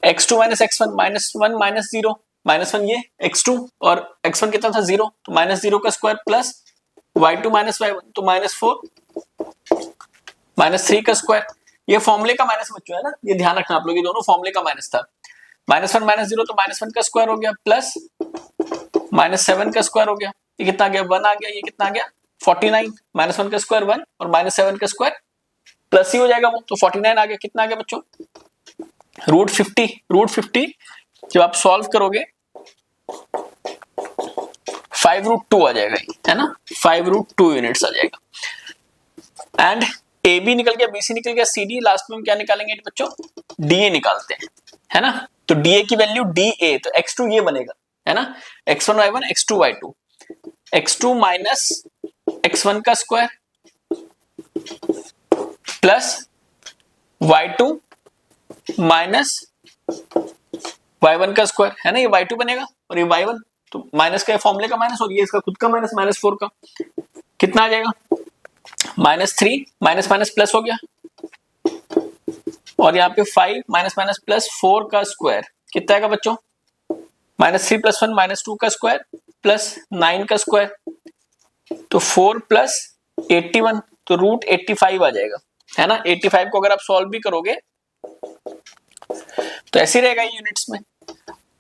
x2 - x1 -1 - 0, -1 ये x2 और x1 कितना था? 0, तो -0 का स्क्वायर प्लस y2 - y1 तो -4 -3 का स्क्वायर, ये फॉर्मूले का माइनस बच्चों, है ना? ये ध्यान रखना आप लोग, ये दोनों फॉर्मूले का माइनस था। -1 - 0 तो -1 का स्क्वायर हो गया प्लस -7 का स्क्वायर हो गया, ये कितना आ गया? 1 आ गया, ये कितना आ गया? 49, -1 का स्क्वायर 1 और -7 का स्क्वायर प्लस ही हो जाएगा वो, तो 49 आ गया। कितना आ गया बच्चों? √50 जब आप सॉल्व करोगे 5√2 आ जाएगा, है ना? 5√2 यूनिट्स आ जाएगा। एंड AB निकल गया, BC निकल गया, CD, लास्ट में हम क्या निकालेंगे बच्चों? DA निकालते हैं, है ना? तो DA की वैल्यू DA, तो x2 ये बनेगा, है ना? x1 y1 x2 y2, x2 - x1 का स्क्वायर प्लस y2 - y1 का स्क्वायर, है ना? ये y2 बनेगा और ये y1, तो माइनस का फॉर्मूले का माइनस और ये इसका खुद का माइनस, -4 का, कितना आ जाएगा? -3 माइनस प्लस हो गया, और यहाँ पे 5 माइनस प्लस 4 का स्क्वायर, कितना आएगा बच्चों? -3 + 1 -2 का स्क्वायर प्लस 9 का स्क्वायर, तो 4 + 81 तो √85 आ जाएगा, है ना? 85 को अगर आप सॉल्व भी करोगे तो ऐसे ही रहेगा यूनिट्स में।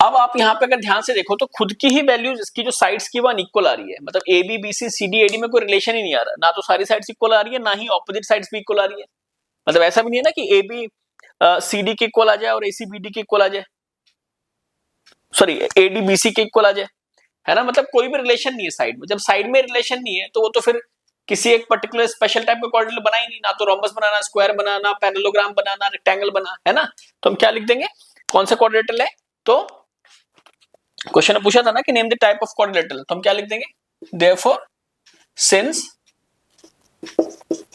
अब आप यहाँ पे अगर ध्यान से देखो तो खुद की ही वैल्यूज इसकी जो साइड्स की वो अनइक्वल आ रही है, मतलब AB BC CD AD में कोई रिलेशन ही नहीं आ रहा, ना तो सारी साइड्स इक्वल आ रही है, ना ही ऑपोजिट साइड्स भी इक्वल आ रही है। मतलब ऐसा भी नहीं है ना कि AB CD के इक्वल आ जाए और AC BD के इक्वल आ जाए, सॉरी AD BC के इक्वल आ जाए, है ना? मतलब कोई भी रिलेशन नहीं है साइड में। जब साइड में रिलेशन नहीं है तो वो तो फिर किसी एक पर्टिकुलर स्पेशल टाइप का क्वाड्रिलेटरल बना ही नहीं, ना तो रोम्बस बनाना, स्क्वायर बनाना, पैरेललोग्राम बनाना, रेक्टेंगल बना, है ना। तो हम क्या लिख देंगे, कौन सा क्वाड्रिलेटरल है, तो क्वेश्चन ने पूछा था ना कि name the type of quadrilateral, तो हम क्या लिख देंगे, therefore since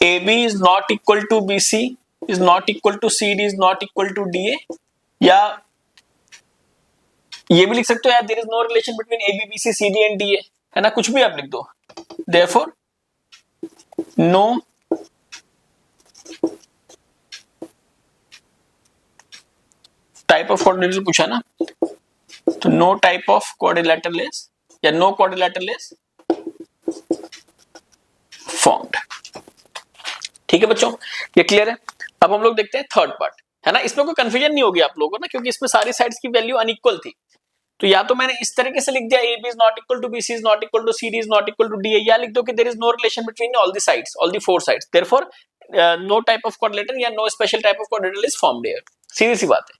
AB is not equal to BC is not equal to CD is not equal to DA, या ये भी लिख सकते हो यार, there is no relation between AB BC CD and DA, है ना, कुछ भी आप लिख दो, therefore no type of quadrilateral पूछा ना, तो no type of quadrilateral is, या नो क्वाड्रिलेटरल इज फॉर्म्ड। ठीक है बच्चों, ये क्लियर है। अब हम लोग देखते हैं थर्ड पार्ट, है ना, इसमें कोई कंफ्यूजन नहीं होगी आप लोगों को ना, क्योंकि इसमें सारी साइड्स की वैल्यू अनइक्वल थी। तो या तो मैंने इस तरीके से लिख दिया AB is not equal to BC is not equal to CD is not equal to DA, या लिख दो कि there is no relation between all the sides, all the four sides, therefore no type of quadrilateral या no special type of quadrilateral is formed here, सीधी सी बात है।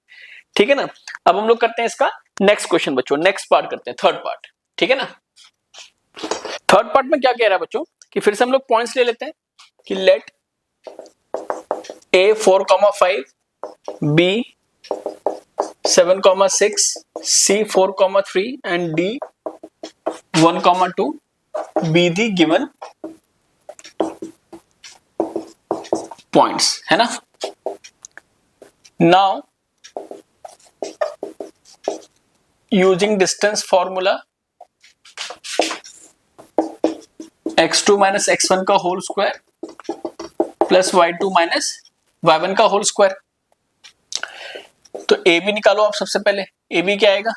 ठीक है ना, अब हम लोग करते हैं इसका नेक्स्ट क्वेश्चन बच्चों, नेक्स्ट पार्ट करते हैं, थर्ड पार्ट। ठीक है ना, थर्ड पार्ट में क्या कह रहा है बच्चों, कि फिर से हम लोग पॉइंट्स ले लेते हैं कि late A 4,5 B 7,6 C 4,3 and D 1,2 be the given points, है ना। Now using distance formula x2 minus x1 का whole square plus y2 minus y1 का होल स्क्वायर, तो AB निकालो आप सबसे पहले, AB क्या आएगा,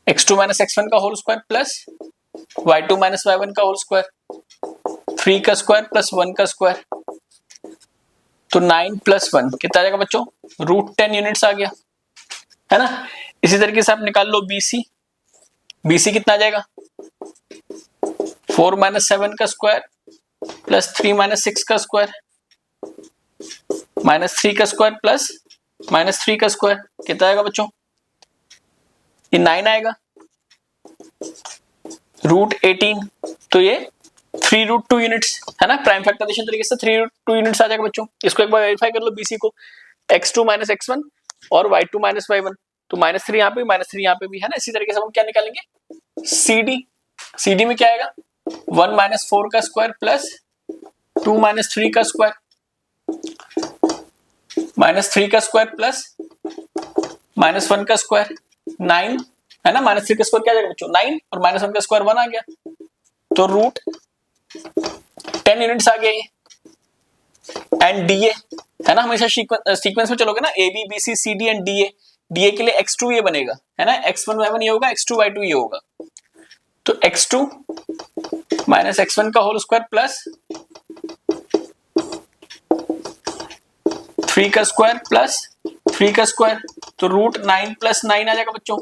x2 माइनस x1 का whole square plus y2 minus y1 का होल स्क्वायर, 3 का स्क्वायर प्लस 1 का स्क्वायर, तो 9 प्लस 1 कितना आ जाएगा बच्चों, √10 यूनिट्स आ गया, है ना। इसी तरीके से आप निकाल लो BC, BC कितना आ जाएगा, 4 माइनस 7 का स्क्वायर प्लस 3 माइनस 6 का स्क्वायर माइनस 3 का स्क्वायर प्लस माइनस 3 का स्क्वायर, कितना आएगा बच्चों, ये 9 आएगा, √18, तो ये 3√2 यूनिट्स, है ना, प्राइम फैक्टराइजेशन तरीके से 3√2 यूनिट्स आ जाएगा बच्चों। इसको एक बार वेरीफाई कर लो BC को, x2 माइनस x1 और y2 माइनस y1, तो -3 यहाँ पे माइनस 3 यहाँ पे भी, है ना। इसी तरीके से हम क्या निकालेंगे, CD में क्या आएगा, 1 माइनस 4 का स्क्वायर प्लस 2 माइनस 3 का स्क्वायर माइनस 3 का स्क्वायर प्लस माइनस 1 का स्क्वायर, 9, है ना, माइनस 3 का स्क्वायर क्या आ जाएगा बच्चों, 9 और माइनस 1 का स्क्वायर 1 आ गया, तो √10 यूनिट्स आ गए। एंड DA, है ना, हमेशा सीक्वेंस में चलोगे ना, AB BC CD and DA के लिए x2 ये बनेगा, है ना, x1 y1 ये होगा, x2 y2 ये होगा, तो x2 माइनस x1 का होल स्क्वायर प्लस 3 का स्क्वायर प्लस 3 का स्क्वायर, तो √9 प्लस 9 आ जाएगा बच्चों,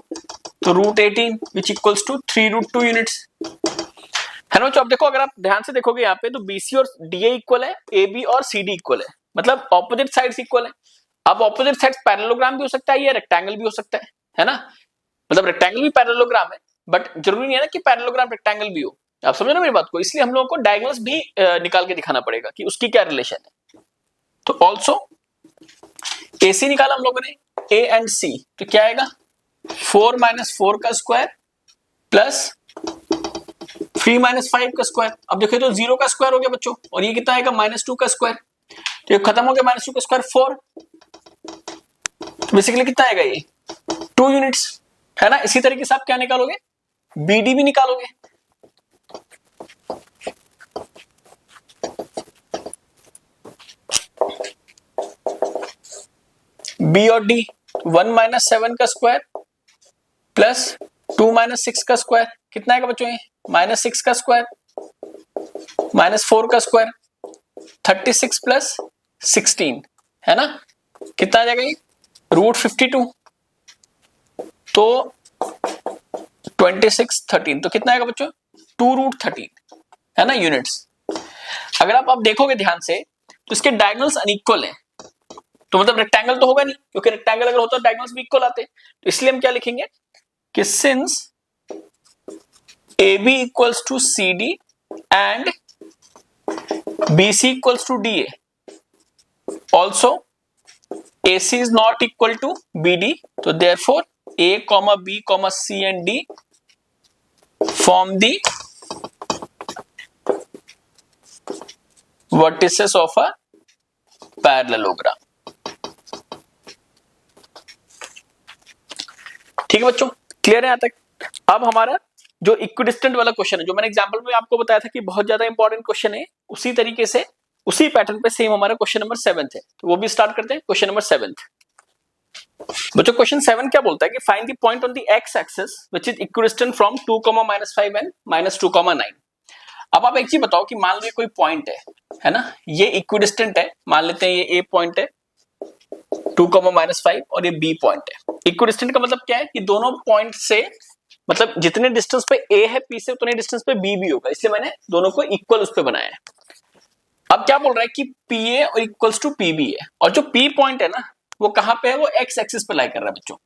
तो √18 विच इक्वल्स टू 3√2 यूनिट्स, है ना बच्चों। अब देखो, अगर आप ध्यान से देखोगे यहाँ पे, तो BC और DA इक्वल है, AB और CD इक्वल है, मतलब ऑपोजिट साइड्स इक्वल है। अब ऑपोजिट साइड्स पैरेललोग्राम भी हो सकता है या रेक्टेंगल भी हो सकता है ना, मतलब रेक्टेंगल भी पैरेललोग्राम है, बट जरूरी नहीं है ना कि पैरेललोग्राम रेक्टेंगल भी हो, आप समझ रहे हो मेरी बात को, इसलिए हम लोगों को डायगोनल्स भी निकाल के दिखाना पड़ेगा कि उसकी क्या रिलेशन है। तो ऑल्सो AC निकाला हम लोगों ने, A एंड C, तो क्या आएगा, 4 माइनस 4 का स्क्वायर प्लस 3 माइनस 5 का स्क्वायर। अब देखो तो 0 का स्क्वायर हो गया बच्चों, और ये कितना आएगा, -2 का स्क्वायर, तो ये खत्म हो गया, -2 का स्क्वायर 4, तो बेसिकली कितना आएगा, ये 2 यूनिट्स, है ना। इसी तरीके से आप क्या निकालोगे, BD भी निकालोगे, B और D 1 माइनस 7 का स्क्वायर प्लस 2 माइनस 6 का स्क्वायर, कितना आएगा बच्चों, ये -6 का स्क्वायर माइनस 4 का स्क्वायर, 36 प्लस 16, है ना, कितना आ जाएगा ये, √52, तो 26 13, तो कितना आएगा बच्चों, 2√13, है ना, यूनिट्स। अगर आप देखोगे ध्यान से, तो इसके डायगोनल्स अनइक्वल हैं, तो मतलब रेक्टेंगल तो होगा नहीं, क्योंकि रेक्टेंगल अगर होता तो डायगोनल्स भी इक्वल आते, तो इसलिए हम क्या लिखेंगे कि since AB equals to CD and BC equals to DA. Also, AC is not equal to BD. So therefore, A, B, C and D form the vertices of a parallelogram. ठीक है बच्चों, क्लियर है यहाँ तक। अब हमारा जो इक्विडिस्टेंट वाला क्वेश्चन है, जो मैंने एग्जांपल में आपको बताया था कि बहुत ज्यादा इंपॉर्टेंट क्वेश्चन है, उसी तरीके से उसी पैटर्न पे सेम हमारा क्वेश्चन नंबर 7 है, तो वो भी स्टार्ट करते हैं। क्वेश्चन नंबर 7 बच्चों, क्वेश्चन 7 क्या बोलता है कि find the point on the x axis which is equidistant from 2,-5 and -2,9। अब आप एक चीज बताओ कि मान लीजिए कोई पॉइंट है ना, ये इक्विडिस्टेंट है, मान लेते हैं ये ए पॉइंट है 2,-5 और ये बी पॉइंट है। इक्विडिस्टेंट का मतलब क्या है कि दोनों पॉइंट से, मतलब जितने डिस्टेंस पे ए है पी से, उतने डिस्टेंस पे बी भी होगा, इसलिए मैंने दोनों को इक्वल उस पे बनाया है। अब क्या बोल रहा है कि पी ए और इक्वल्स टू पी बी है, और जो पी पॉइंट है ना वो कहां पे है, वो एक्स एक्सिस पे लाई कर रहा है बच्चों।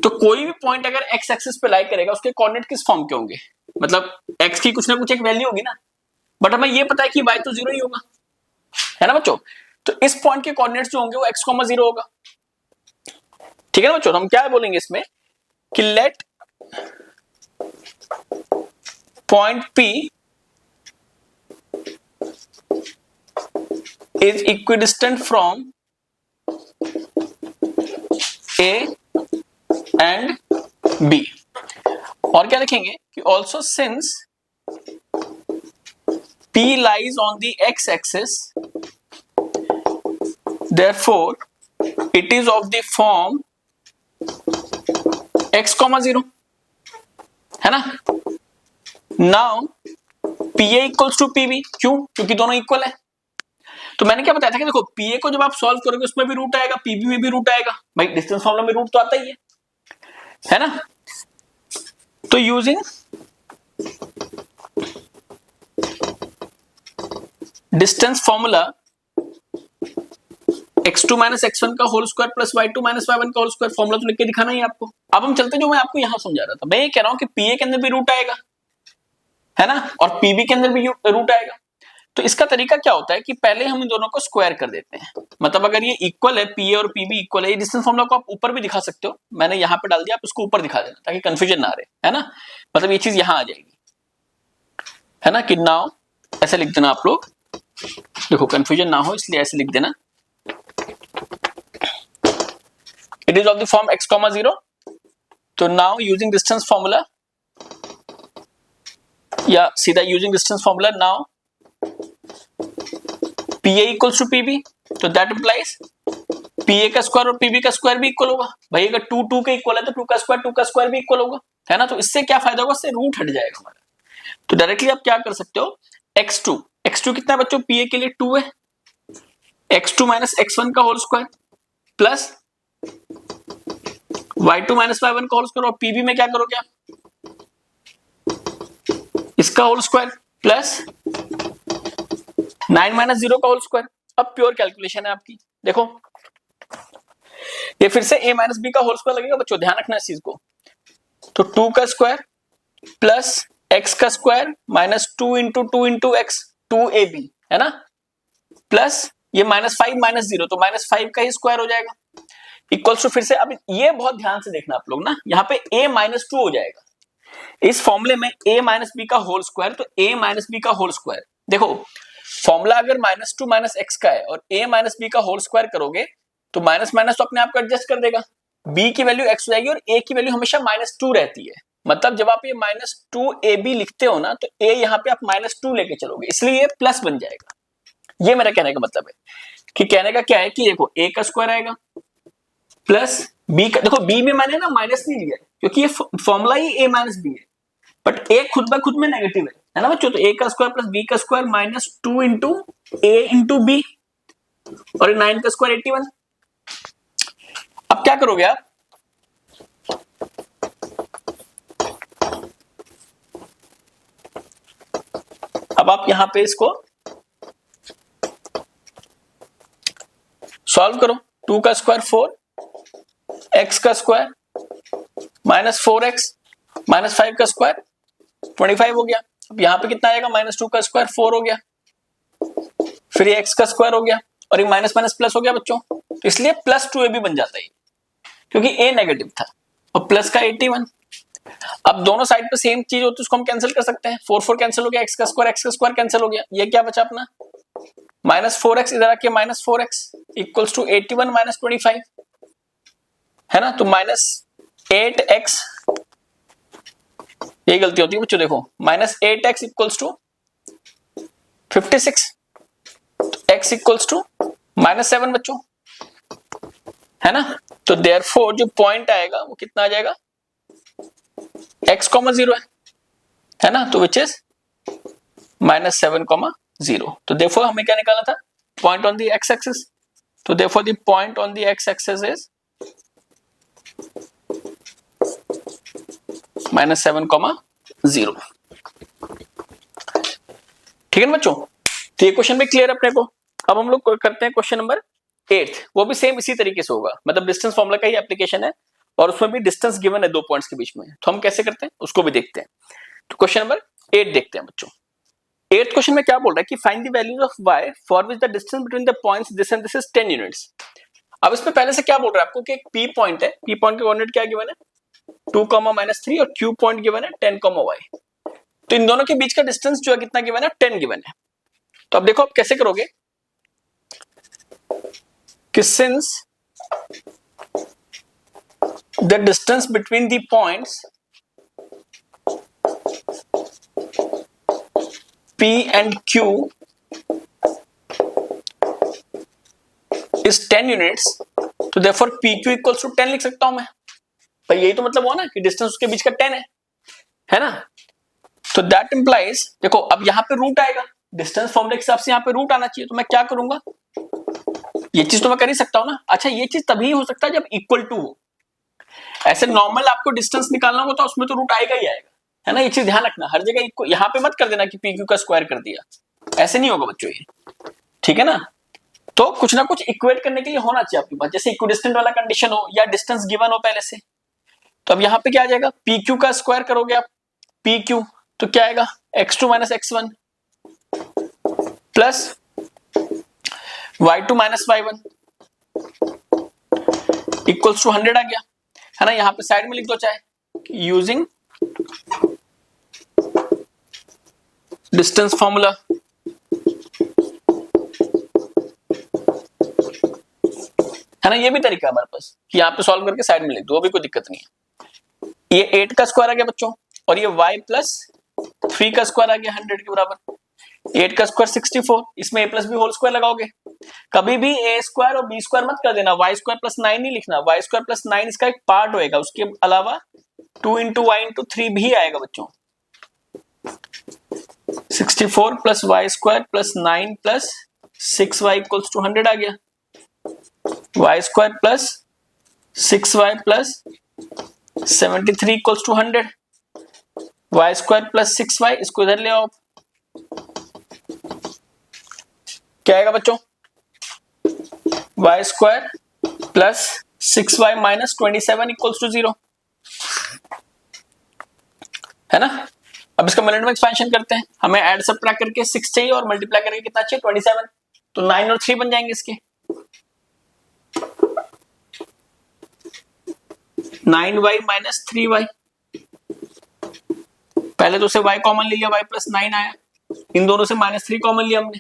तो कोई भी पॉइंट अगर एक्स एक्सिस पे लाई करेगा, उसके कोऑर्डिनेट किस फॉर्म के होंगे, मतलब एक्स की कुछ ना कुछ एक वैल्यू होगी ना, बट हमें ये पता है कि y तो 0 ही होगा, है ना बच्चों। तो इस पॉइंट के कोऑर्डिनेट्स जो होंगे वो x, 0 होगा, ठीक है ना बच्चों। तो हम क्या बोलेंगे इसमें कि let point P is equidistant from A and B, और क्या लिखेंगे कि also since P lies on the x axis, therefore it is of the form x, 0, है ना। Now PA equals to PB, क्यों, क्योंकि दोनों इक्वल है। तो मैंने क्या बताया था कि देखो PA को जब आप सॉल्व करोगे उसमें भी रूट आएगा, PB में भी रूट आएगा, भाई डिस्टेंस फॉर्मूला में रूट तो आता ही है ना। तो using distance formula x2 - x1 का whole square plus y2 - y1 का होल स्क्वायर, फॉर्मूला तो लिख के दिखाना ही आपको। अब हम चलते हैं, जो मैं आपको यहां समझा रहा था, मैं ये कह रहा हूं कि PA के अंदर भी रूट आएगा, है ना, और PB के अंदर भी रूट आएगा। तो इसका तरीका क्या होता है कि पहले हम इन दोनों को स्क्वायर कर देते हैं, मतलब अगर ये इक्वल है, PA और PB इक्वल है, ये डिस्टेंस फॉर्मूला को आप ऊपर भी दिखा सकते हो, मैंने यहां पे डाल दिया, आप उसको ऊपर दिखा देना ताकि कंफ्यूजन ना रहे, है ना, मतलब ये चीज यहां आ जाएगी, है ना, कि नाउ ऐसे लिख देना आप लोग, देखो कंफ्यूजन ना हो इसलिए ऐसे लिख देना, it is of the form x, 0। तो नाउ यूजिंग डिस्टेंस फॉर्मूला, या सीधा using distance formula, now PA equals to PB, तो दैट इंप्लाइज PA का स्क्वायर और PB का स्क्वायर भी इक्वल होगा। भाई अगर 2 2 के इक्वल है तो 2 का स्क्वायर भी इक्वल होगा, है ना। तो इससे क्या फायदा होगा, इससे रूट हट जाएगा हमारा। तो डायरेक्टली आप क्या कर सकते हो, x2 कितना है बच्चों, PA के लिए 2 है, x2 - x1 का whole square plus y2 - y1 का होल स्क्वायर, और PB में क्या करोगे आप, इसका होल स्क्वायर प्लस 9 - 0 का होल स्क्वायर। अब प्योर कैलकुलेशन है आपकी, देखो ये फिर से a - b का होल स्क्वायर लगेगा बच्चों, ध्यान रखना इस चीज को। तो 2 का स्क्वायर प्लस x का स्क्वायर माइनस 2 × 2 × x 2ab, है ना, प्लस ये -5 - 0, तो -5 का ही स्क्वायर हो जाएगा, इक्वल्स टू, फिर से अब ये बहुत ध्यान से देखना आप लोग ना, यहाँ पे a - 2 हो जाएगा इस फॉर्मूले में, a - b का होल स्क्वायर, तो a - b का होल स्क्वायर, देखो फॉर्मूला अगर -2 - x का है और a - b का होल स्क्वायर करोगे तो माइनस माइनस तो अपने आप को एडजस्ट कर देगा, b की वैल्यू x हो जाएगी और a की वैल्यू हमेशा -2 रहती है, मतलब जब आप ये -2ab लिखते हो ना, तो a यहाँ पे आप -2 लेके चलोगे, इसलिए ये प्लस बन जाएगा। ये मेरा कहने का मतलब है कि कहने का क्या है कि देखो a का स्क्वायर आएगा प्लस b का, देखो b में मैंने ना माइनस नहीं लिया क्योंकि ये फॉर्मूला ही a - b है, बट a खुद ब खुद में नेगेटिव है ना बच्चों। तो a का स्क्वायर प्लस b का स्क्वायर -2 × a × b, और 9 का स्क्वायर 81। अब क्या करोगे आप, अब आप यहां पे इसको सॉल्व करो, 2 का स्क्वायर 4, x का स्क्वायर -4x -5 का स्क्वायर 25 हो गया, अब यहाँ पे कितना आएगा, -2 का स्क्वायर 4 हो गया, फिर ये x का स्क्वायर हो गया और ये माइनस माइनस प्लस हो गया बच्चों, तो इसलिए +2ab बन जाता है क्योंकि a नेगेटिव था और प्लस का 81। अब दोनों साइड पे सेम चीज होती है, उसको हम कैंसिल कर सकते हैं, 4 कैंसिल हो गया, x का स्क्वायर कैंसिल हो गया, ये क्या बचा अपना -4x, इधर आके -4x इक्वल्स टू 81 - 25 है ना, तो -8x, ये गलती होती है बच्चों, देखो -8x इक्वल्स टू 56, तो x इक्वल्स टू -7 बच्चों, है ना। तो देयरफॉर जो पॉइंट आएगा वो कितना आ जाएगा, x, 0 है ना, तो विच इज -7, 0। तो देयरफॉर हमें क्या निकालना था, point on the x axis, तो therefore the point on the x axis is -7, 0। ठीक है ना बच्चों, तो ये क्वेश्चन भी क्लियर अपने को। अब हम लोग करते हैं क्वेश्चन नंबर 8, वो भी सेम इसी तरीके से होगा, मतलब डिस्टेंस फॉर्मूला का ही एप्लीकेशन है और उसमें भी डिस्टेंस गिवन है 2 पॉइंट्स के बीच में, तो हम कैसे करते हैं उसको भी देखते हैं। तो क्वेश्चन नंबर 8 देखते हैं बच्चों। 8th क्वेश्चन में क्या बोल रहा है कि find the values of y for which the distance between the points this and this is 10 units. अब इसमें पहले से क्या बोल रहा है आपको कि एक p पॉइंट है, p पॉइंट का कोऑर्डिनेट क्या गिवन है 2, -3 और q पॉइंट गिवन है 10, y। तो इन दोनों के बीच का डिस्टेंस जो है कितना गिवन है, 10 गिवन है। तो अब देखो आप कैसे करोगे कि since the distance between the points P and Q is 10 units, तो therefore PQ equals to 10 लिख सकता हूं मैं भाई, यही तो मतलब हुआ ना कि डिस्टेंस उसके बीच का 10 है ना। तो दैट इंप्लाइज, देखो अब यहां पे रूट आएगा, डिस्टेंस फॉर्मूले के हिसाब से यहां पे रूट आना चाहिए, तो मैं क्या करूंगा, ये चीज तो मैं कर ही सकता हूं ना। अच्छा, ये चीज तभी हो सकता है जब इक्वल टू हो, ऐसे नॉर्मल आपको डिस्टेंस निकालना होगा तो उसमें तो रूट आएगा ही आएगा, है ना। ये चीज ध्यान रखना, हर जगह यहां पे मत कर देना कि PQ का स्क्वायर कर दिया, ऐसे नहीं होगा बच्चों ये, ठीक है ना। तो कुछ ना कुछ इक्वेट करने के लिए होना चाहिए आपके पास, जैसे इक्विडिस्टेंट वाला कंडीशन हो या डिस्टेंस गिवन हो पहले से। तो अब यहां पे क्या आ जाएगा, PQ का स्क्वायर करोगे आप, PQ तो क्या आएगा x2 - x1 plus y2 - y1 equals to 100 आ गया, है ना। यहां पे साइड में लिख दो चाहे, यूजिंग डिस्टेंस फॉर्मूला, है ना। ये भी तरीका है हमारे पास कि यहाँ पे सॉल्व करके साइड में लिख दो, भी कोई दिक्कत नहीं है। ये 8 का स्क्वायर आ गया बच्चों, और ये y प्लस 3 का स्क्वायर आ गया 100 के बराबर, 8 का स्क्वायर 64, इसमें a plus B whole square लगाओगे। कभी भी a स्क्वायर और b स्क्वायर मत कर देना, y स्क्वायर प्लस 9 नहीं लिखना, y स्क्वायर प्लस 9 इसका एक पार्ट होएगा, उसके अलावा 2 × y × 3 भी आएगा बच्चों। 64 plus y square plus 9 plus 6y equals to 100 आ गया, y square plus 6y plus 73 equals to 100, y square plus 6y, इसको इधर ले आओ, क्या आएगा बच्चों, y square plus 6y minus 27 equals to 0, है ना। अब इसका मिनट में एक्सपेंशन करते हैं, हमें ऐड सबट्रैक्ट करके 6 चाहिए और मल्टीप्लाई करके कितना चाहिए 27, तो 9 और 3 बन जाएंगे इसके, 9y माइनस 3y, पहले तो उसे y कॉमन लिया, y प्लस 9 आया, इन दोनों से -3 कॉमन लिया हमने,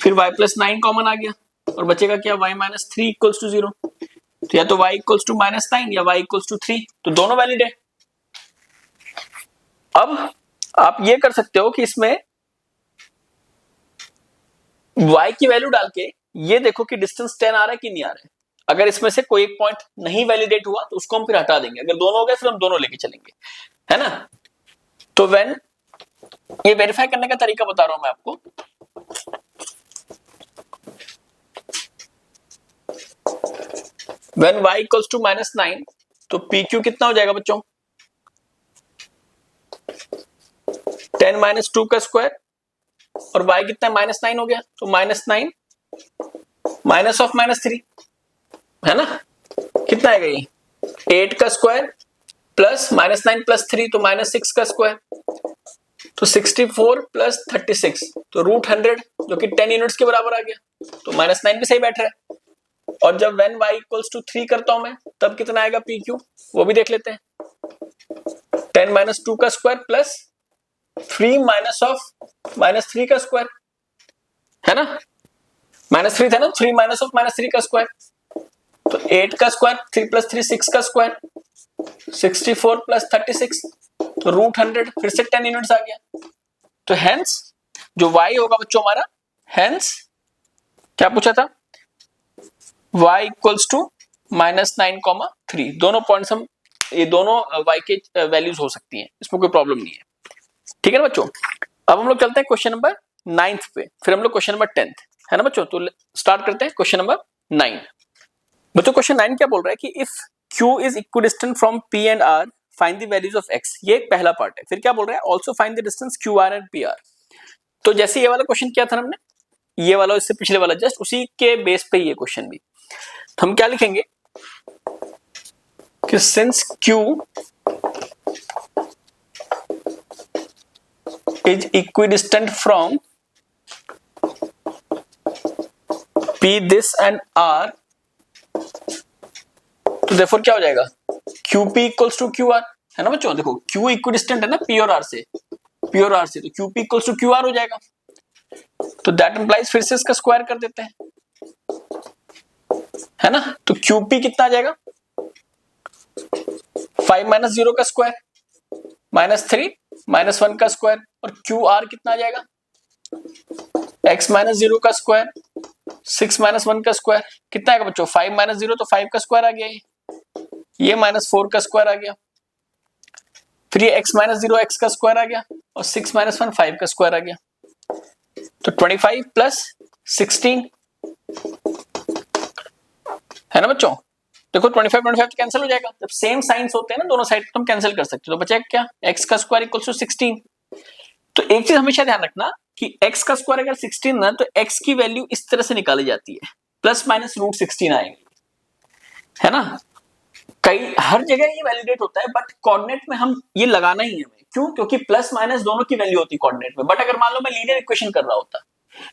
फिर y प्लस 9 कॉमन आ गया और बचेगा क्या, y माइनस 3 इक्वल्स टू 0, तो या तो y इक्वल्स टू -9 या y इक्वल्स टू 3, तो दोनों वैलिड है। अब आप ये कर सकते हो कि इसमें y की वैल्यू डाल के ये देखो कि डिस्टेंस 10 आ रहा है कि नहीं आ रहा है। अगर इसमें से कोई एक पॉइंट नहीं वैलिडेट हुआ तो उसको हम फिर हटा देंगे, अगर दोनों हो गए फिर हम दोनों लेके चलेंगे, है ना। तो व्हेन, ये वेरीफाई करने का तरीका बता रहा हूं मैं आपको, व्हेन y इक्वल्स टू -9 तो PQ कितना हो जाएगा बच्चों, 10 - 2 का स्क्वायर, और y कितना है -9 हो गया, तो -9 माइनस ऑफ -3, है ना। कितना आएगा ये 8 का स्क्वायर प्लस -9 प्लस 3 तो -6 का स्क्वायर, तो 64 प्लस 36 तो √100 जो कि 10 यूनिट्स के बराबर आ गया, तो -9 भी सही बैठ रहा है। और जब when y इक्वल्स टू 3 करता हूं मैं तब कितना आएगा PQ, वो भी देख लेते हैं। 10 - 2 का स्क्वायर प्लस 3 माइनस ऑफ -3 का स्क्वायर, है ना, -3 था ना, 3 माइनस ऑफ -3 का स्क्वायर, तो 8 का स्क्वायर, 3 + 3 6 का स्क्वायर, 64 प्लस 36 तो √100 फिर से 10 यूनिट्स आ गया। तो हेंस जो y होगा बच्चों हमारा, हेंस क्या पूछा था, y इक्वल्स टू -9, 3 दोनों पॉइंट्स हम, ये दोनों y के वैल्यूज हो सकती हैं, इसमें कोई प्रॉब्लम नहीं है। ठीक है ना बच्चों। अब हम लोग चलते हैं क्वेश्चन नंबर 9 पे, फिर हम लोग क्वेश्चन नंबर 10, है ना बच्चों। तो स्टार्ट करते हैं क्वेश्चन नंबर 9। बच्चों क्वेश्चन 9 क्या बोल रहा है कि if Q is equidistant from P and R find the values of X, ये एक पहला पार्ट है। फिर क्या बोल रहा है, also find the distance QR and PR। तो जैसे ये वाला क्वेश्चन किया था हमने, ये वाला इससे पिछले वाला जस्ट उसी के बेस पे ये क्वेश्चन भी, तो हम क्या लिखेंगे कि since Q is equidistant from P this and R, तो therefore क्या हो जाएगा, QP इक्वल्स टू QR, है ना बच्चों। देखो Q इक्विडिस्टेंट है ना P और R से, P और R से, तो QP इक्वल्स टू QR हो जाएगा। तो दैट इंप्लाइज, फिर से इसका स्क्वायर कर देते हैं, है ना। तो QP कितना आ जाएगा, 5 - 0 का स्क्वायर, -3 -1 का स्क्वायर, और QR कितना आ जाएगा, x - 0 का स्क्वायर, 6 - 1 का स्क्वायर, कितना आएगा बच्चों, 5 - 0 तो 5 का स्क्वायर आ गया, ये -4 का स्क्वायर आ गया, फिर ये x - 0 x का स्क्वायर आ गया, और 6 - 1 5 का स्क्वायर आ गया, तो 25 प्लस 16, है ना बच्चों। देखो 25 तो कैंसिल हो जाएगा, जब सेम साइंस होते हैं ना दोनों साइड तो हम कैंसिल कर सकते हैं, तो बचेगा क्या, x का स्क्वायर इक्वल्स टू 16। तो एक चीज हमेशा ध्यान रखना कि x का स्क्वायर अगर 16 ना, तो x की वैल्यू इस तरह से निकाली जाती है, ±√16 आएगी, है ना। कई हर जगह ये वैलिडेट होता है, बट कोऑर्डिनेट में हम ये लगाना ही है हमें, क्यों, क्योंकि प्लस माइनस दोनों की वैल्यू होती है कोऑर्डिनेट में। बट अगर मान लो मैं लीनियर इक्वेशन कर रहा होता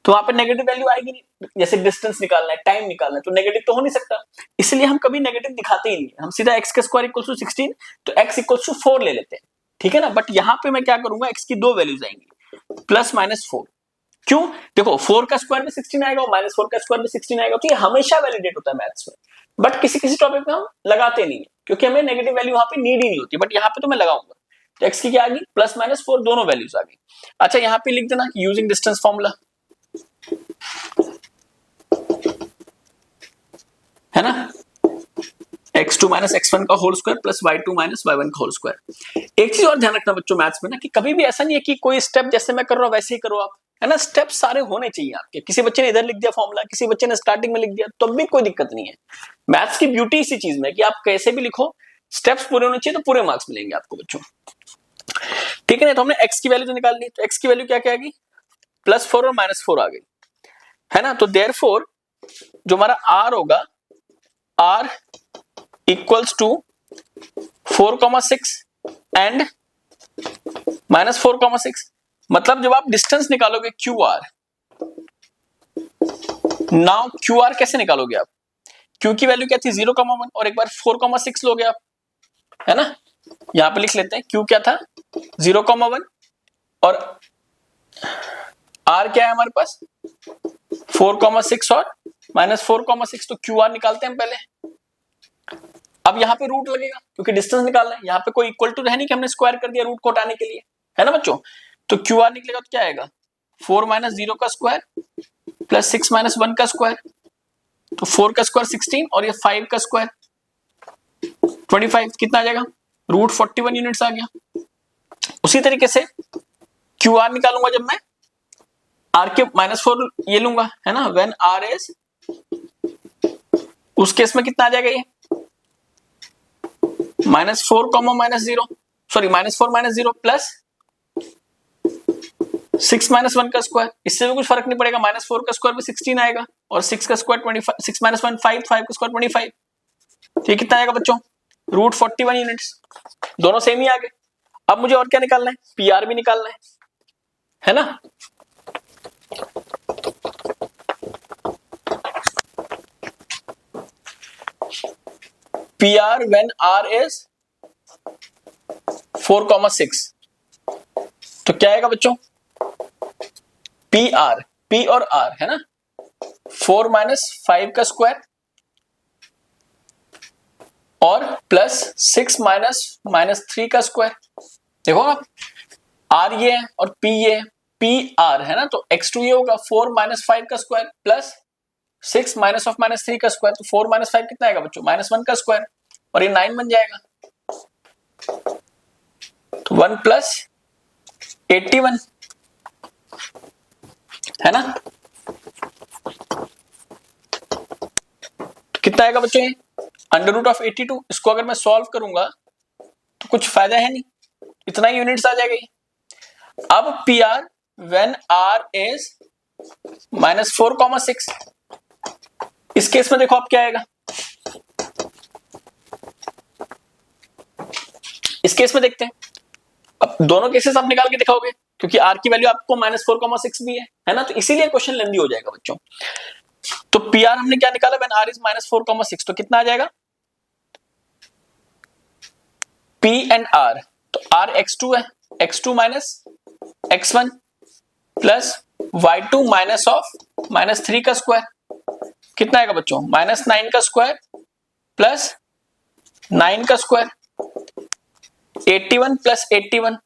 तो वहां पे नेगेटिव वैल्यू आएगी नहीं, जैसे डिस्टेंस निकालना है, टाइम निकालना है, तो नेगेटिव तो हो नहीं सकता, इसलिए हम कभी नेगेटिव दिखाते ही नहीं, हम सीधा x का स्क्वायर इक्वल्स टू 16 तो x इक्वल्स टू 4 ले लेते हैं, ठीक है ना। बट यहाँ पे मैं क्या करूंगा, x की दो वैल्यूज आएंगी, +-4, क्यों, देखो 4 का स्क्वायर में 16 आएगा और -4 का स्क्वायर में 16 आएगा, तो ये हमेशा वैलिडेट होता है मैथ्स में। बट किसी किसी टॉपिक में हम लगाते नहीं है, क्योंकि हमें नेगेटिव वैल्यू वहां पे नीड ही नहीं होती, बट यहाँ पे तो मैं लगाऊंगा। तो x की क्या आ गई, +-4 दोनों वैल्यूज आ गई। अच्छा यहाँ पे लिख देना यूजिंग डिस्टेंस फॉर्मूला, है ना, x2 - x1 का whole square plus y2 - y1 का होल स्क्वायर। एक चीज और ध्यान रखना बच्चों मैथ्स में ना, कि कभी भी ऐसा नहीं है कि कोई स्टेप जैसे मैं कर रहा हूं वैसे ही करो आप, है ना। स्टेप सारे होने चाहिए आपके, किसी बच्चे ने इधर लिख दिया फॉर्मूला, किसी बच्चे ने स्टार्टिंग में लिख दिया, तो भी कोई दिक्कत नहीं है। मैथ्स की ब्यूटी इसी चीज में कि आप कैसे भी लिखो, स्टेप्स पूरे होने चाहिए, तो पूरे मार्क्स मिलेंगे आपको बच्चों, ठीक है ना। तो हमने x की वैल्यू तो निकाल ली, तो x की वैल्यू क्या क्या आ गई, +4 और -4 आ गई, है ना। तो देयरफॉर जो हमारा r होगा, r इक्वल्स टू 4,6 एंड -4,6, मतलब जब आप डिस्टेंस निकालोगे QR, नाउ QR कैसे निकालोगे आप, Q की वैल्यू क्या थी 0,1 और एक बार 4,6 लोगे आप, है ना। यहां पे लिख लेते हैं Q क्या था 0,1 और R क्या है हमारे पास 4,6 और -4,6, तो QR निकालते हैं हम पहले। अब यहाँ पे रूट लगेगा क्योंकि डिस्टेंस निकालना है, यहाँ पे कोई इक्वल टू है नहीं कि हमने स्क्वायर कर दिया रूट को हटाने के लिए, है ना बच्चों। तो QR निकलेगा तो क्या आएगा 4 - 0 का स्क्वायर प्लस 6 - 1 का स्क्वायर, तो 4 का स्क्वायर 16 और ये 5 का स्क्वायर 25, कितना आ जाएगा √41 यूनिट्स आ गया। उसी तरीके से QR निकालूंगा जब मैं R के -4 ये लूंगा, है ना, व्हेन R इज, उस केस में कितना आ जाएगा ये -4, -0, सॉरी -4 - 0 प्लस 6 - 1 का स्क्वायर, इससे भी कुछ फर्क नहीं पड़ेगा, -4 का स्क्वायर भी 16 आएगा और 6 का स्क्वायर 25, 6 - 1 5 का स्क्वायर 25, तो ये कितना आएगा बच्चों √41 यूनिट्स, दोनों सेम ही आ गए। अब मुझे और क्या निकालना है, PR भी निकालना है ना। PR when R is 4,6, तो क्या आएगा बच्चों, PR, P और R है ना, 4 - 5 का स्क्वायर और प्लस 6 - -3 का स्क्वायर। देखो आप, R ये है और P ये है, PR है ना, तो x2 ये होगा 4 - 5 का स्क्वायर प्लस 6 -3 का स्क्वायर, तो 4 - 5 कितना आएगा बच्चों, -1 का स्क्वायर, और ये 9 बन जाएगा, तो 1 + 81 है ना। तो कितना आएगा बच्चों, ये √82। इसको अगर मैं सॉल्व करूंगा तो कुछ फायदा है नहीं, इतना ही यूनिट्स आ जाएगा ये। अब PR when R is -4,6, इस केस में देखो आप क्या आएगा, इस केस में देखते हैं। अब दोनों केसेस आप निकाल के दिखाओगे, क्योंकि R की वैल्यू आपको -4,6 भी है ना, तो इसीलिए क्वेश्चन लेंदी हो जाएगा बच्चों। तो PR हमने क्या निकाला, when R is -4,6, तो कितना आ जाएगा, P and R, तो R x2 है, x2 - x1 प्लस y2 -3 का स्क्वायर, कितना आएगा बच्चों, -9 का स्क्वायर प्लस 9 का स्क्वायर, 81 + 81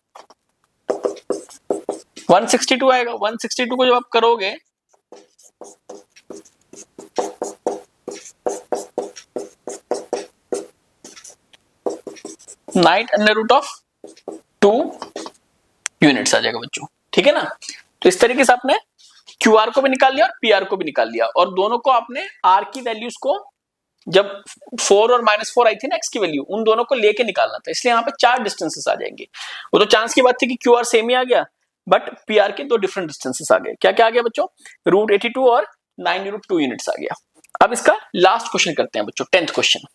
162 आएगा। 162 को जब आप करोगे (9√2 यूनिट्स आ जाएगा बच्चों, ठीक है ना। तो इस तरीके से आपने QR को भी निकाल लिया और PR को भी निकाल लिया, और दोनों को आपने R की वैल्यूज को, जब 4 और -4 आई थी ना X की वैल्यू, उन दोनों को लेके निकालना था, इसलिए यहाँ पे 4 डिस्टेंसेस आ जाएंगे। वो तो चांस की बात थी कि QR सेम ही आ गया, बट PR के 2 डिफरेंट डिस्टेंसेस आ गए। क्या क्या आ गया बच्चों, √82 और 9√2 यूनिट्स आ गया। अब इसका लास्ट क्वेश्चन करते हैं बच्चों, 10th क्वेश्चन।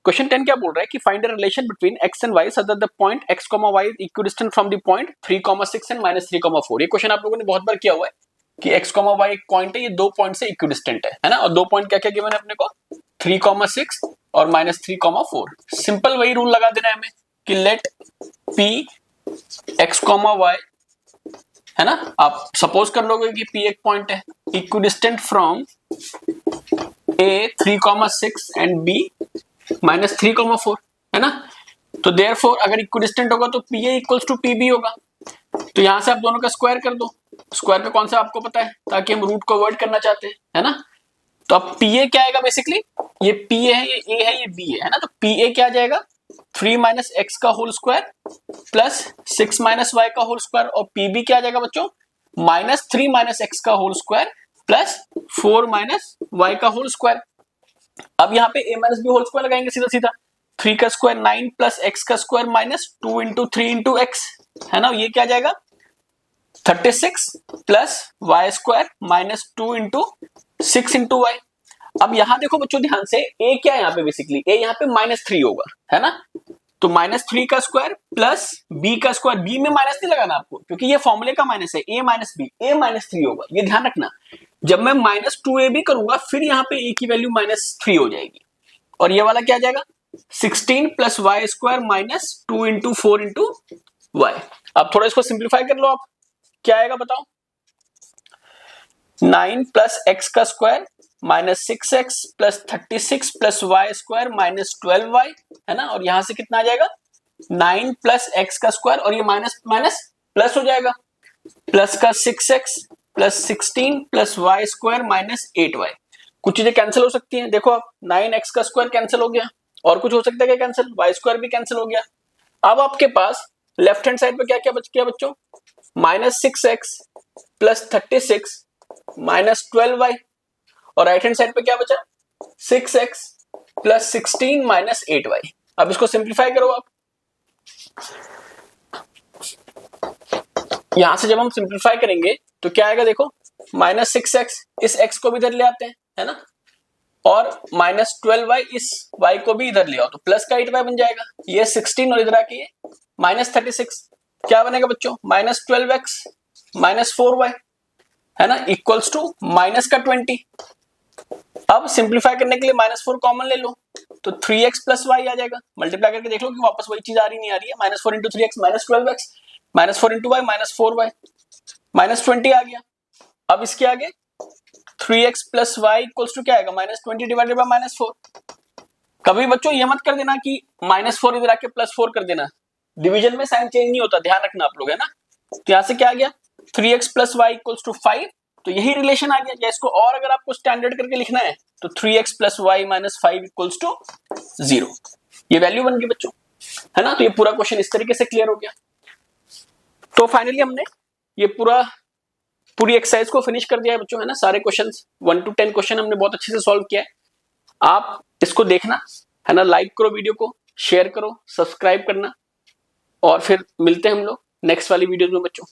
क्वेश्चन 10 क्या बोल रहा है कि find the relation between x and y such that the point x, y is equidistant from the point 3,6 and -3,4। ये क्वेश्चन आप लोगों ने बहुत बार किया हुआ है कि x, y एक पॉइंट है, ये 2 पॉइंट से इक्विडिस्टेंट है ना, और 2 पॉइंट क्या क्या गिवन है अपने को, 3,6 और -3,4। सिंपल वही रूल लगा देना है हमें कि लेट P x, y है ना, आप सपोज कर लोगे कि P एक पॉइंट है equidistant from A 3,6 and B -3,4 है ना, तो देयरफॉर अगर इक्विडिस्टेंट होगा तो PA = PB होगा। तो यहां से आप दोनों का स्क्वायर कर दो, स्क्वायर का कॉन्सेप्ट आपको पता है, ताकि हम रूट को अवॉइड करना चाहते हैं, है ना। तो अब PA क्या आएगा, बेसिकली ये PA है, ये A है, ये B है ना, तो PA क्या आ जाएगा, 3 - x का होल स्क्वायर प्लस 6 - y का होल स्क्वायर, और PB क्या आ जाएगा बच्चों, -3 - x का होल स्क्वायर प्लस 4 - y का होल स्क्वायर। अब यहाँ पे a - b होल स्क्वायर लगाएंगे सीधा सीधा, 3 का स्क्वायर 9 प्लस x का स्क्वायर -2 × 3 × x है ना, ये क्या आ जाएगा 36 प्लस y स्क्वायर -2 × 6 × y। अब यहां देखो बच्चों ध्यान से, a क्या है यहाँ पे, बेसिकली a यहाँ पे -3 होगा है ना, तो -3 का स्क्वायर प्लस b का स्क्वायर, b में माइनस नहीं लगाना आपको क्योंकि ये फॉर्मूले का माइनस है, a - b, a -3 होगा, ये ध्यान रखना। जब मैं -2ab करूंगा फिर यहाँ पे a की वैल्यू -3 हो जाएगी, और ये वाला क्या आ जाएगा 16 प्लस y स्क्वायर -2 × 4 × y। अब थोड़ा इसको सिंप्लीफाई कर लो आप, क्या आएगा बताओ, 9 प्लस x का square -6x plus 36 plus y square -12y है ना, और यहां से कितना आ जाएगा 9 प्लस x का स्क्वायर, और ये माइनस माइनस प्लस हो जाएगा, प्लस का 6x plus 16 plus y square -8y। कुछ चीजें कैंसिल हो सकती हैं, देखो आप 9x का स्क्वायर कैंसिल हो गया, और कुछ हो सकता है क्या कैंसिल, y स्क्वायर भी कैंसिल हो गया। अब आपके पास लेफ्ट हैंड साइड पे क्या क्या बच गया बच्चों, -6x प्लस 36 -12y, और राइट हैंड साइड पे क्या बचा 6x प्लस 16 -8y। अब इसको सिंप्लीफाई करो आप, यहां से जब हम सिंप्लीफाई करेंगे तो क्या आएगा देखो, -6x, इस x को भी इधर ले आते हैं है ना, और -12y इस y को भी इधर ले आओ तो प्लस का 8y बन जाएगा। ये 16 और इधर आके ये -36 क्या बनेगा बच्चों, -12x -4y है ना, इक्वल्स टू माइनस का 20। अब सिंप्लीफाई करने के लिए -4 कॉमन ले लो तो 3x प्लस वाई आ जाएगा। मल्टीप्लाई करके देख लो कि वापस वही चीज आ रही नहीं आ रही है। -4 into 3x -12x -4 into Y -4y -20 आ गया। अब इसके आगे 3x plus Y equals to क्या आएगा, -20 डिवाइडेड बाय -4। कभी बच्चों ये मत कर देना कि -4 इधर आके +4 कर देना, डिवीजन में साइन चेंज नहीं होता, ध्यान रखना आप लोग, है ना। तो यहां से क्या आ गया 3x plus Y equals to 5, तो यही रिलेशन आ गया। या इसको और अगर आपको स्टैंडर्ड करके लिखना है तो 3x plus Y minus 5 equals to 0, ये वैल्यू बन गई बच्चों, है ना। तो ये पूरा क्वेश्चन इस तरीके से क्लियर हो गया। तो फाइनली हमने ये पूरी एक्सरसाइज को फिनिश कर दिया है बच्चों, है ना। सारे क्वेश्चंस 1 to 10 क्वेश्चन हमने बहुत अच्छे से सॉल्व किया है। आप इसको देखना, है ना, लाइक करो वीडियो को, शेयर करो, सब्सक्राइब करना, और फिर मिलते हैं हम लोग नेक्स्ट वाली वीडियोस में बच्चों।